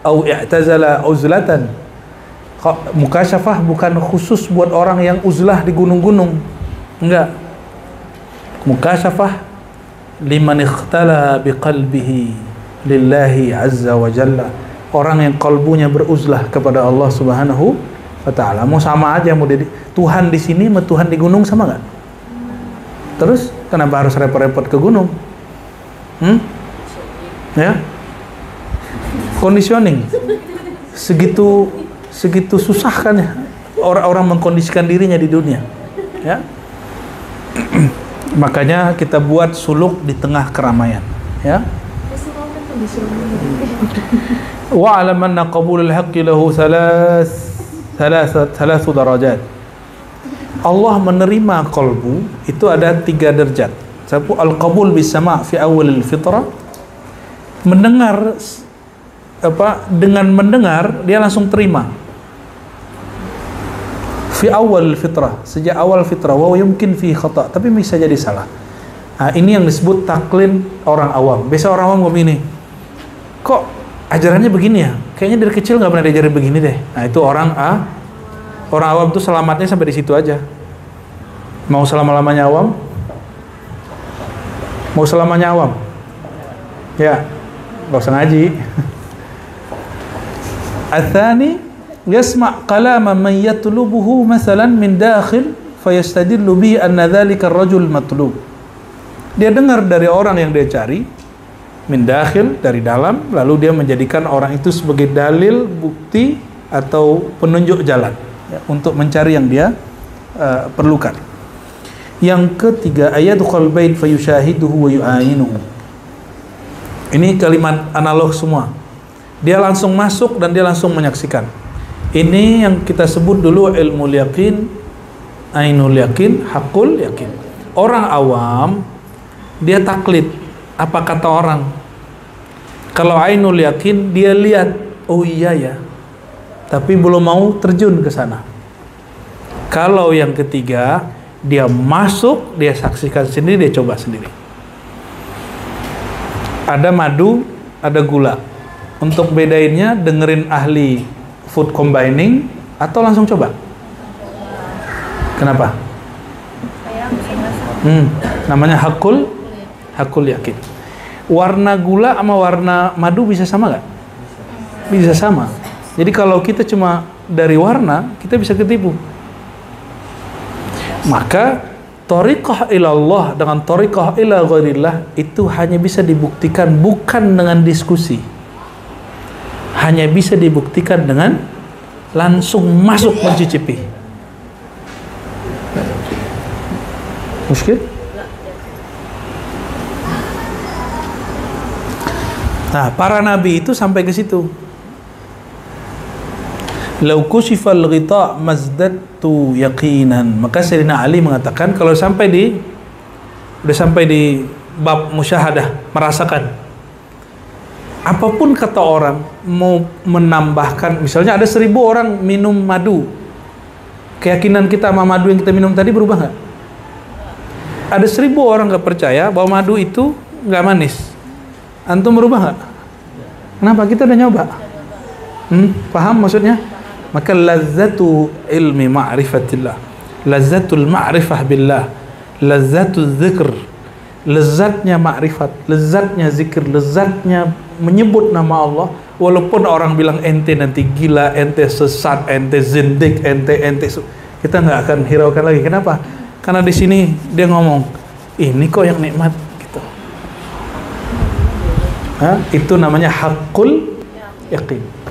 au i'tazala uzlatan. Mukasyafah bukan khusus buat orang yang uzlah di gunung-gunung. Enggak. Mukasyafah liman ikhtala biqalbihi lillahi azza wa jalla. Orang yang kalbunya beruzlah kepada Allah Subhanahu wa ta'ala. Mau sama aja, mau Tuhan di sini sama Tuhan di gunung sama nggak? Terus kenapa harus repot-repot ke gunung? Ya, conditioning segitu susah kan ya orang-orang mengkondisikan dirinya di dunia. Ya, makanya kita buat suluk di tengah keramaian. Ya. Wa 'alam anna qabulul haqqi lahu thalath darajat. Allah menerima qalbu itu ada 3 derajat. Satu al-qabul bis-sama' fi awalil fitrah. Mendengar dengan mendengar dia langsung terima. Fi awal fitrah, sejak awal fitrah, wa yumkin fi khata', tapi bisa jadi salah. Nah, ini yang disebut taklid orang awam. Biasa orang awam ngomong ini, kok ajarannya begini ya? Kayaknya dari kecil nggak pernah diajarin begini deh. Nah, itu orang awam tuh selamatnya sampai di situ aja. Mau selama-lamanya awam? Mau selamanya awam? Ya, nggak usah ngaji. Atsani yasma' kalama man yatlubuhu mathalan min dakhil fayastadillu bihi anna dzalika ar-rajul matlub. Dia dengar dari orang yang dia cari min dakhil, dari dalam, lalu dia menjadikan orang itu sebagai dalil, bukti atau penunjuk jalan ya, untuk mencari yang dia perlukan. Yang ketiga, ayadkhul bait fayushahiduhu wa yu'ayinuhu. Ini kalimat analog semua. Dia langsung masuk dan dia langsung menyaksikan. Ini yang kita sebut dulu ilmu yakin, ainul yakin, hakul yakin. Orang awam dia taklid apa kata orang. Kalau ainul yakin dia lihat, oh iya ya, tapi belum mau terjun ke sana. Kalau yang ketiga dia masuk, dia saksikan sendiri, dia coba sendiri. Ada madu, ada gula. Untuk bedainnya dengerin ahli food combining atau langsung coba? Kenapa? Namanya hakul yakin. Warna gula sama warna madu bisa sama nggak? Bisa sama. Jadi kalau kita cuma dari warna, kita bisa ketipu. Maka thariqah ilallah dengan thariqah ila ghairillah itu hanya bisa dibuktikan bukan dengan diskusi. Hanya bisa dibuktikan dengan langsung masuk mencicipi. Muskil? Nah, para nabi itu sampai ke situ. Lau kushifal ghita mazdadtu yaqinan. Maka Sayyidina Ali mengatakan kalau udah sampai di bab musyahadah, merasakan. Apapun kata orang mau menambahkan, misalnya ada 1000 orang minum madu, keyakinan kita sama madu yang kita minum tadi berubah nggak? Ada 1000 orang nggak percaya bahwa madu itu nggak manis, antum berubah nggak? Kenapa? Kita udah nyoba. Paham maksudnya? Maka lazzatu ilmi ma'rifatillah, lazzatul ma'rifah billah, lazzatul zikr, lezatnya ma'rifat, lezatnya zikir, lezatnya menyebut nama Allah. Walaupun orang bilang ente nanti gila, ente sesat, ente zindik, ente kita nggak akan hiraukan lagi. Kenapa? Karena di sini dia ngomong ini kok yang nikmat gitu. Itu namanya hakul yakin.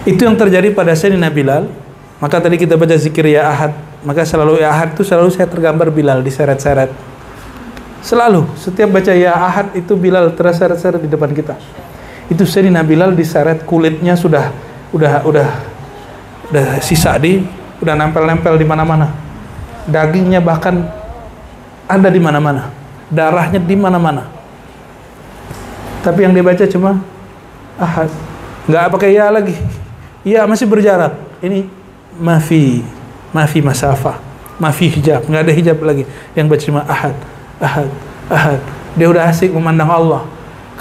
Itu yang terjadi pada Sayyidina Bilal. Maka tadi kita baca zikir ya ahad, maka selalu ya ahad itu selalu saya tergambar Bilal diseret-seret. Selalu setiap baca ya ahad itu Bilal terseret-seret di depan kita. Itu Sayyidina Bilal diseret, kulitnya sudah sisa udah nempel-nempel di mana-mana. Dagingnya bahkan ada di mana-mana. Darahnya di mana-mana. Tapi yang dibaca cuma ahad. Enggak pakai ya lagi. Ya masih berjarak. Ini mafi masafah, mafi hijab, nggak ada hijab lagi. Yang baca cuma ahad. Dia udah asik memandang Allah.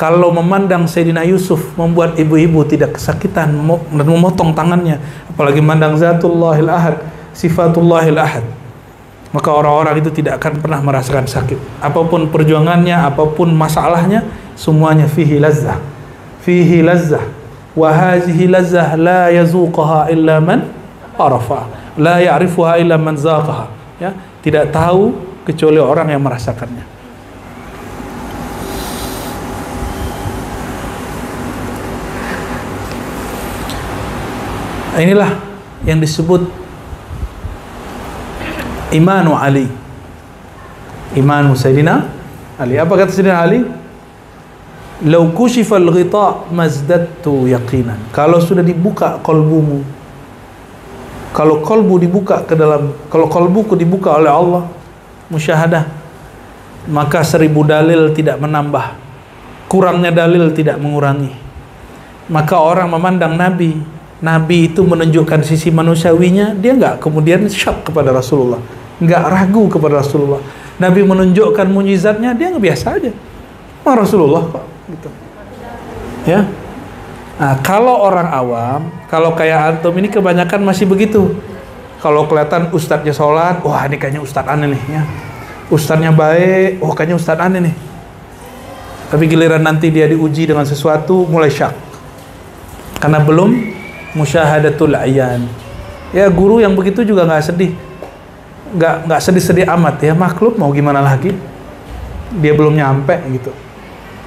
Kalau memandang Sayyidina Yusuf membuat ibu-ibu tidak kesakitan dan memotong tangannya, apalagi memandang Zatullahil Ahad, Sifatullahil Ahad, maka orang-orang itu tidak akan pernah merasakan sakit. Apapun perjuangannya, apapun masalahnya, semuanya fihi lazzah. Wa hazihi lazzah la yazuqaha illa man arafa, la ya'rifuha illa man zaqaha. Ya, tidak tahu kecuali orang yang merasakannya. Inilah yang disebut imanu Ali, imanu Sayyidina Ali. Apa kata Sayyidina Ali? Lau kushifal ghita mazdadtu yaqinan. Kalau sudah dibuka qalbumu, Kalau kolbuku dibuka oleh Allah, musyahadah, maka 1000 dalil tidak menambah, kurangnya dalil tidak mengurangi. Maka orang memandang Nabi itu menunjukkan sisi manusiawinya, dia nggak kemudian syak kepada Rasulullah, nggak ragu kepada Rasulullah. Nabi menunjukkan mujizatnya, dia nggak biasa aja, Rasulullah kok gitu. Ya. Nah, kalau orang awam, kalau kayak antum ini kebanyakan masih begitu. Kalau kelihatan ustadznya sholat, wah ini kayaknya ustadz aneh nih ya. Ustadznya baik, wah kayaknya ustadz aneh nih. Tapi giliran nanti dia diuji dengan sesuatu, mulai syak. Karena belum musyahadatul ayan. Ya guru yang begitu juga nggak sedih, nggak sedih-sedih amat ya, makhluk mau gimana lagi, dia belum nyampe gitu.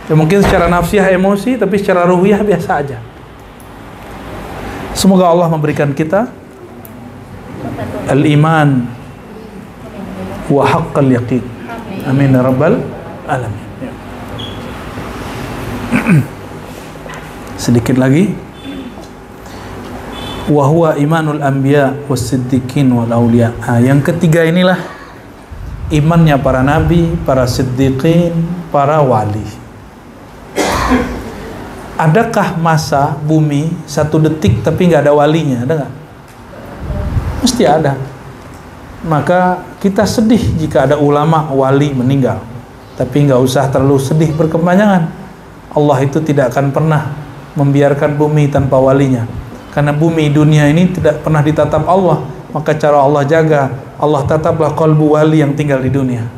Ya mungkin secara nafsiyah emosi, tapi secara ruhiyah biasa aja. Semoga Allah memberikan kita al-iman wa haqqal yaqin. Amin ya rabbal alamin. Ya. Sedikit lagi. Wa huwa imanul anbiya was-siddiqin wal auliya. Yang ketiga inilah imannya para nabi, para siddiqin, para wali. Adakah masa bumi 1 detik tapi nggak ada walinya? Ada nggak? Mesti ada. Maka kita sedih jika ada ulama wali meninggal, tapi nggak usah terlalu sedih berkepanjangan. Allah itu tidak akan pernah membiarkan bumi tanpa walinya, karena bumi dunia ini tidak pernah ditatap Allah. Maka cara Allah jaga, Allah tataplah qalbu wali yang tinggal di dunia.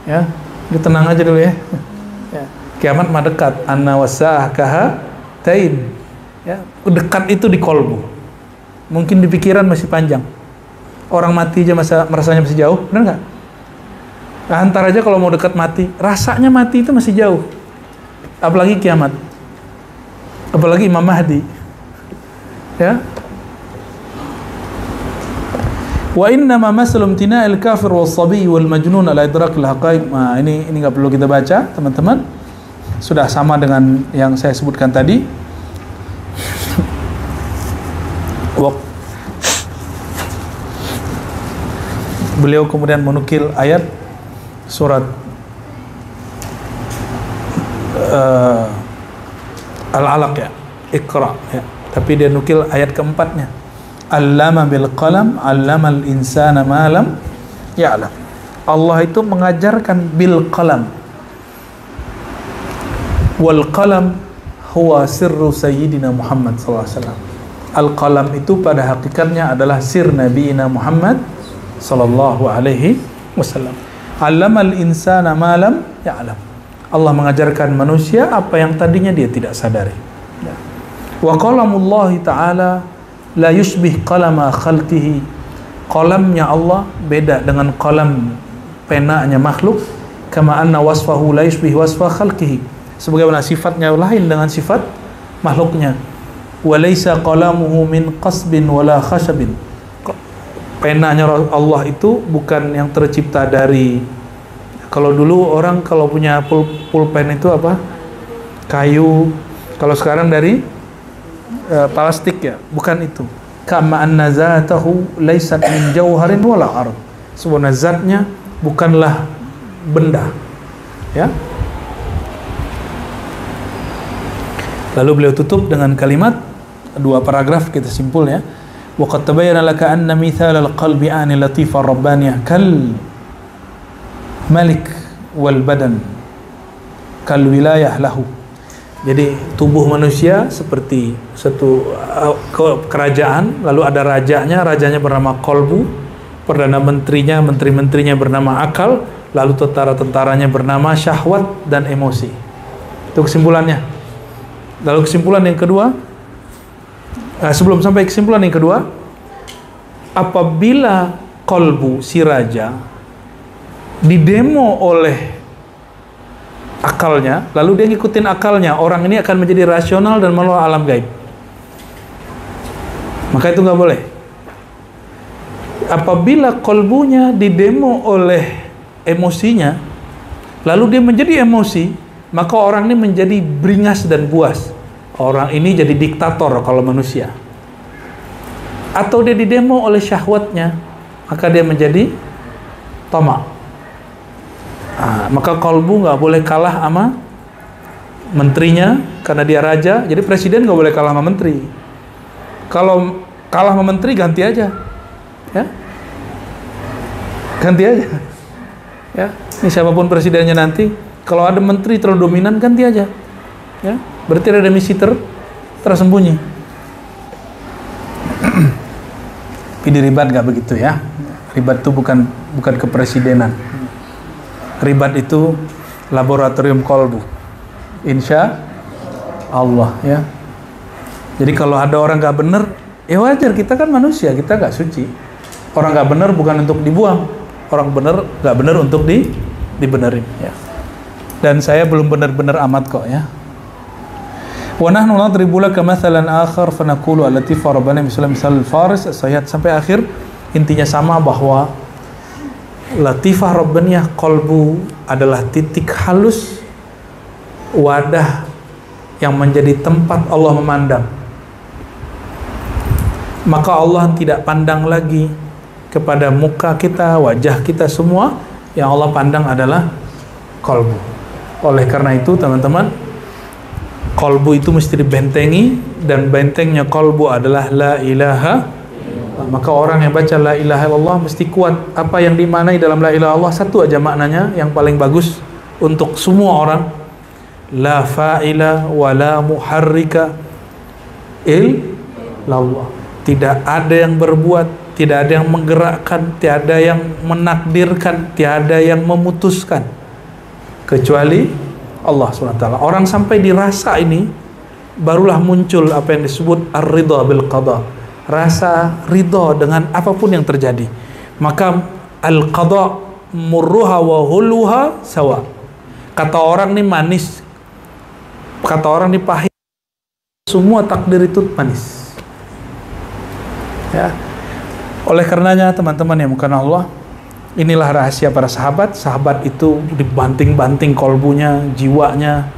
Ya, udah tenang aja dulu ya. Kiamat mah dekat, anna wasa'ah kahatain. Ya, dekat itu di kolbu. Mungkin di pikiran masih panjang. Orang mati aja merasanya masih jauh, benar nggak? Nah, antar aja kalau mau dekat mati, rasanya mati itu masih jauh. Apalagi kiamat. Apalagi Imam Mahdi. Ya. Wa inna ma masalum tina'il kafir wal sabi wal majnun ala idrakil haqaiq. Nah, ini nggak perlu kita baca, teman-teman. Sudah sama dengan yang saya sebutkan tadi. Beliau kemudian menukil ayat surat Al-Alaq ya, Iqra ya. Tapi dia nukil ayat keempatnya. Allama bil qalam, allamal insana ma lam ya'lam. Allah itu mengajarkan bil qalam. Wal qalam huwa sirru sayyidina Muhammad sallallahu alaihi wasallam. Al-qalam itu pada hakikatnya adalah sir Nabi Muhammad sallallahu alaihi wasallam. Allamal insana ma lam ya'lam. Allah mengajarkan manusia apa yang tadinya dia tidak sadari. Ya. Wa qalamullah ta'ala la yushbih qalama khalqihi. Qalamnya Allah beda dengan qalam penanya makhluk, kama anna wasfahu la yushbih wasfa khalqihi. Sebagaimana sifatnya lain dengan sifat makhluknya. Walaysa qalamuhu min qasbin wala khashabin. Penanya Allah itu bukan yang tercipta dari, kalau dulu orang kalau punya pulpen itu apa? Kayu. Kalau sekarang dari plastik ya, bukan itu. Kama anna zatahu laysat min jauharin wala ard. Sebenarnya zatnya bukanlah benda. Ya. Lalu beliau tutup dengan kalimat, 2 paragraf kita simpul ya. Wa qad tabayyana laka anna mithal al-qalbi ani latifar rabbaniyah kal malik wal badan kal wilayah lahu. Jadi tubuh manusia seperti satu kerajaan, lalu ada rajanya bernama kolbu, perdana menterinya, menteri-menterinya bernama akal, lalu tentara-tentaranya bernama syahwat dan emosi. Itu kesimpulannya. Lalu kesimpulan yang kedua, sebelum sampai kesimpulan yang kedua, apabila kolbu si raja didemo oleh akalnya, lalu dia ngikutin akalnya, orang ini akan menjadi rasional dan melalui alam gaib. Maka itu nggak boleh. Apabila kolbunya didemo oleh emosinya, lalu dia menjadi emosi, maka orang ini menjadi beringas dan buas. Orang ini jadi diktator kalau manusia. atau dia didemo oleh syahwatnya, maka dia menjadi tamak. Maka kalbu nggak boleh kalah sama menterinya karena dia raja. Jadi presiden nggak boleh kalah sama menteri. Kalau kalah sama menteri ganti aja, ya, ganti aja, ya. Ini siapapun presidennya nanti, kalau ada menteri terlalu dominan ganti aja, ya. Berarti ada misi tersembunyi. Tapi di ribat nggak begitu, ya. Ribat itu bukan kepresidenan. Ribat itu laboratorium kolbu. Insya Allah, ya. Jadi kalau ada orang nggak benar, ya wajar, kita kan manusia, kita nggak suci. Orang nggak benar bukan untuk dibuang, orang benar nggak benar untuk dibenerin, ya. Dan saya belum benar-benar amat kok, ya. Wa nahnu nadribu laka mathalan akhar fa naqulu allati farabana misal faris sayat, sampai akhir. Intinya sama, bahwa latifah rabbaniyah qalbu adalah titik halus, wadah yang menjadi tempat Allah memandang. Maka Allah tidak pandang lagi kepada muka kita, wajah kita semua. Yang Allah pandang adalah qalbu. Oleh karena itu teman-teman, qalbu itu mesti dibentengi, dan bentengnya qalbu adalah la ilaha. Maka orang yang baca la ilaha illallah mesti kuat. Apa yang dimaknai dalam la ilaha illallah, satu aja maknanya yang paling bagus untuk semua orang. La fa'ila wa la muharrika illallah. Tidak ada yang berbuat, tidak ada yang menggerakkan, tiada yang menakdirkan, tiada yang memutuskan kecuali Allah SWT. Orang sampai dirasa ini, barulah muncul apa yang disebut ar-ridha bil qada. Rasa ridha dengan apapun yang terjadi. Maka al-qada murruha wa huluha sawa. Kata orang nih manis, kata orang nih pahit. Semua takdir itu manis, ya. Oleh karenanya teman-teman yang bukan Allah, inilah rahasia para sahabat. Sahabat itu dibanting-banting kolbunya, jiwanya,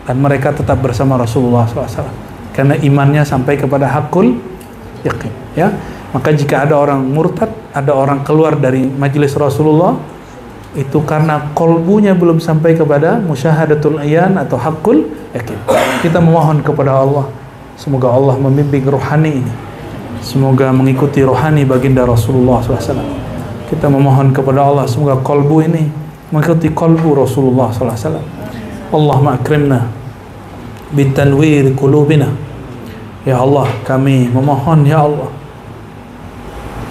dan mereka tetap bersama Rasulullah SAW karena imannya sampai kepada hakul yakin, ya. Maka jika ada orang murtad, ada orang keluar dari majelis Rasulullah, itu karena kolbunya belum sampai kepada musyahadatul iyan atau hakul yakin. Kita memohon kepada Allah, semoga Allah membimbing rohani ini, semoga mengikuti rohani baginda Rasulullah SAW. Kita memohon kepada Allah, semoga kolbu ini mengikuti kolbu Rasulullah SAW. Allahumma akrimna bitanwir qulubina. Ya Allah, kami memohon, ya Allah,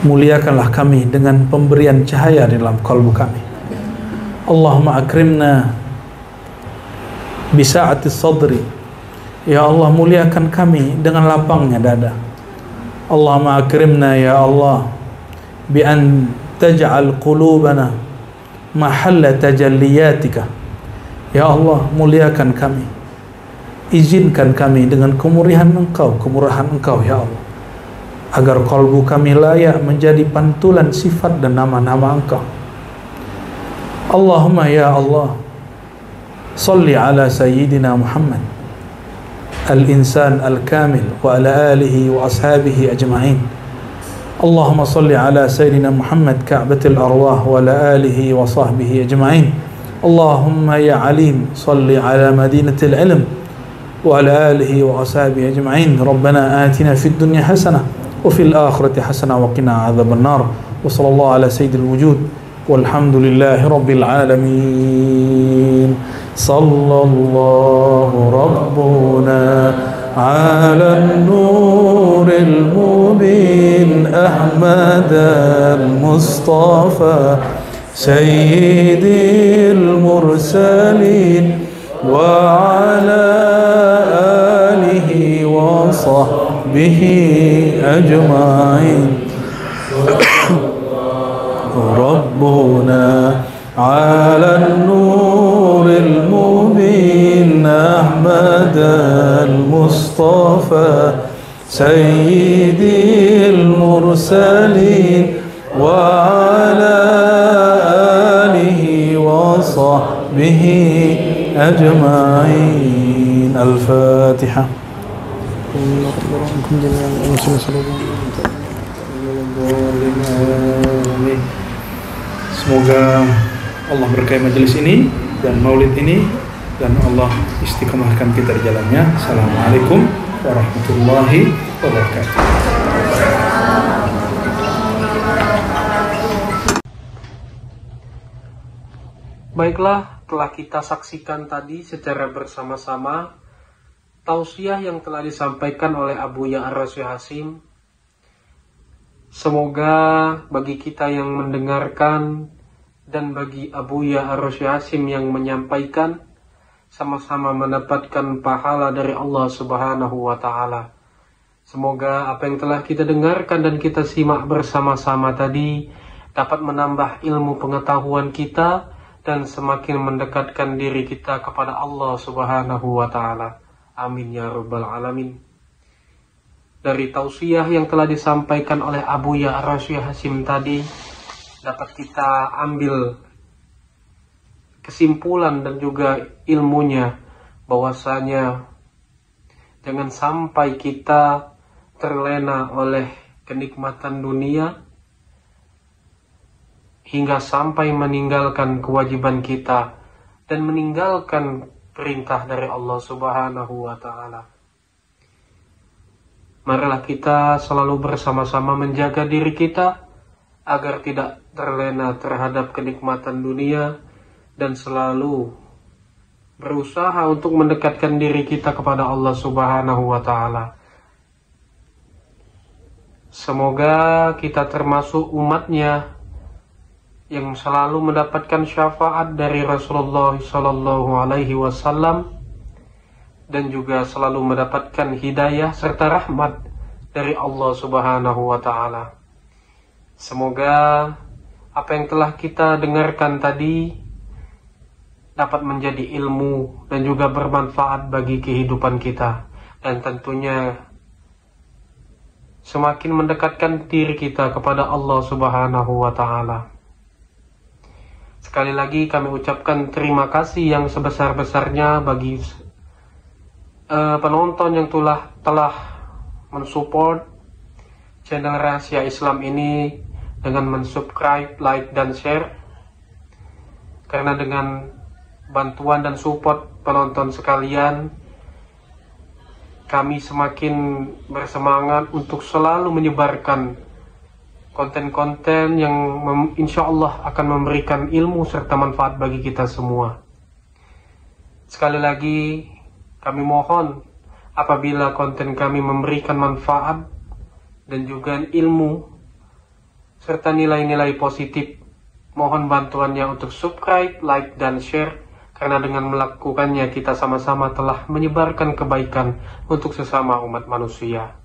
muliakanlah kami dengan pemberian cahaya di dalam kolbu kami. Allahumma akrimna bisa'atis sadri. Ya Allah, muliakan kami dengan lapangnya dada. Allahumma akrimna ya Allah bi an taj'al qulubana mahalla tajalliyatika. Ya Allah, muliakan kami, izinkan kami dengan kemurahan Engkau ya Allah, agar kalbu kami layak menjadi pantulan sifat dan nama-nama Engkau. Allahumma ya Allah, salli ala sayyidina Muhammad al-insan al-kamil wa ala alihi wa ashabihi ajma'in. Allahumma salli ala sayyidina Muhammad ka'batil arwah wa ala alihi wa sahbihi ajma'in. Allahumma ya alim, salli ala madinatil ilm wa ala alihi wa ashabihi ajma'in. Rabbana atina fid dunya hasanah wa fil akhirati hasanah wa qina adzaban nar. Wa sallallahu ala sayyidil wujud walhamdulillahi rabbil alamin. Sallallahu rabbuna ala an-nuril mubin Ahmad al-Mustafa sayyidil mursalin wa ala alihi wa sahbihi ajma'in. Rabbuna ala an-nuril mubin Ahmad al-Mustafa sayyidil mursalin wa ala alihi wa sahbihi ajma'in. Al-Fatiha. Amin. Semoga Allah berkahi majelis ini dan maulid ini, dan Allah istiqomahkan kita di jalannya. Assalamualaikum warahmatullahi wabarakatuh. Baiklah, telah kita saksikan tadi secara bersama-sama tausiah yang telah disampaikan oleh Abu Ya'ra Syekh Hasim. Semoga bagi kita yang mendengarkan dan bagi Abu Ya'ra Syekh Hasim yang menyampaikan sama-sama mendapatkan pahala dari Allah Subhanahu wa taala. Semoga apa yang telah kita dengarkan dan kita simak bersama-sama tadi dapat menambah ilmu pengetahuan kita dan semakin mendekatkan diri kita kepada Allah Subhanahu wa taala. Amin ya rabbal alamin. Dari tausiah yang telah disampaikan oleh Abu Ya'ra Syekh Hasim tadi dapat kita ambil kesimpulan dan juga ilmunya bahwasanya jangan sampai kita terlena oleh kenikmatan dunia hingga sampai meninggalkan kewajiban kita dan meninggalkan perintah dari Allah Subhanahu wa taala. Marilah kita selalu bersama-sama menjaga diri kita agar tidak terlena terhadap kenikmatan dunia dan selalu berusaha untuk mendekatkan diri kita kepada Allah Subhanahu wa taala. Semoga kita termasuk umatnya yang selalu mendapatkan syafaat dari Rasulullah Sallallahu Alaihi Wasallam dan juga selalu mendapatkan hidayah serta rahmat dari Allah Subhanahu Wa Taala. Semoga apa yang telah kita dengarkan tadi dapat menjadi ilmu dan juga bermanfaat bagi kehidupan kita, dan tentunya semakin mendekatkan diri kita kepada Allah Subhanahu Wa Taala. Sekali lagi kami ucapkan terima kasih yang sebesar-besarnya bagi penonton yang telah mensupport channel Rahasia Islam ini dengan mensubscribe, like, dan share. Karena dengan bantuan dan support penonton sekalian, kami semakin bersemangat untuk selalu menyebarkan konten-konten yang insya Allah akan memberikan ilmu serta manfaat bagi kita semua. Sekali lagi kami mohon apabila konten kami memberikan manfaat dan juga ilmu serta nilai-nilai positif, mohon bantuannya untuk subscribe, like, dan share, karena dengan melakukannya kita sama-sama telah menyebarkan kebaikan untuk sesama umat manusia.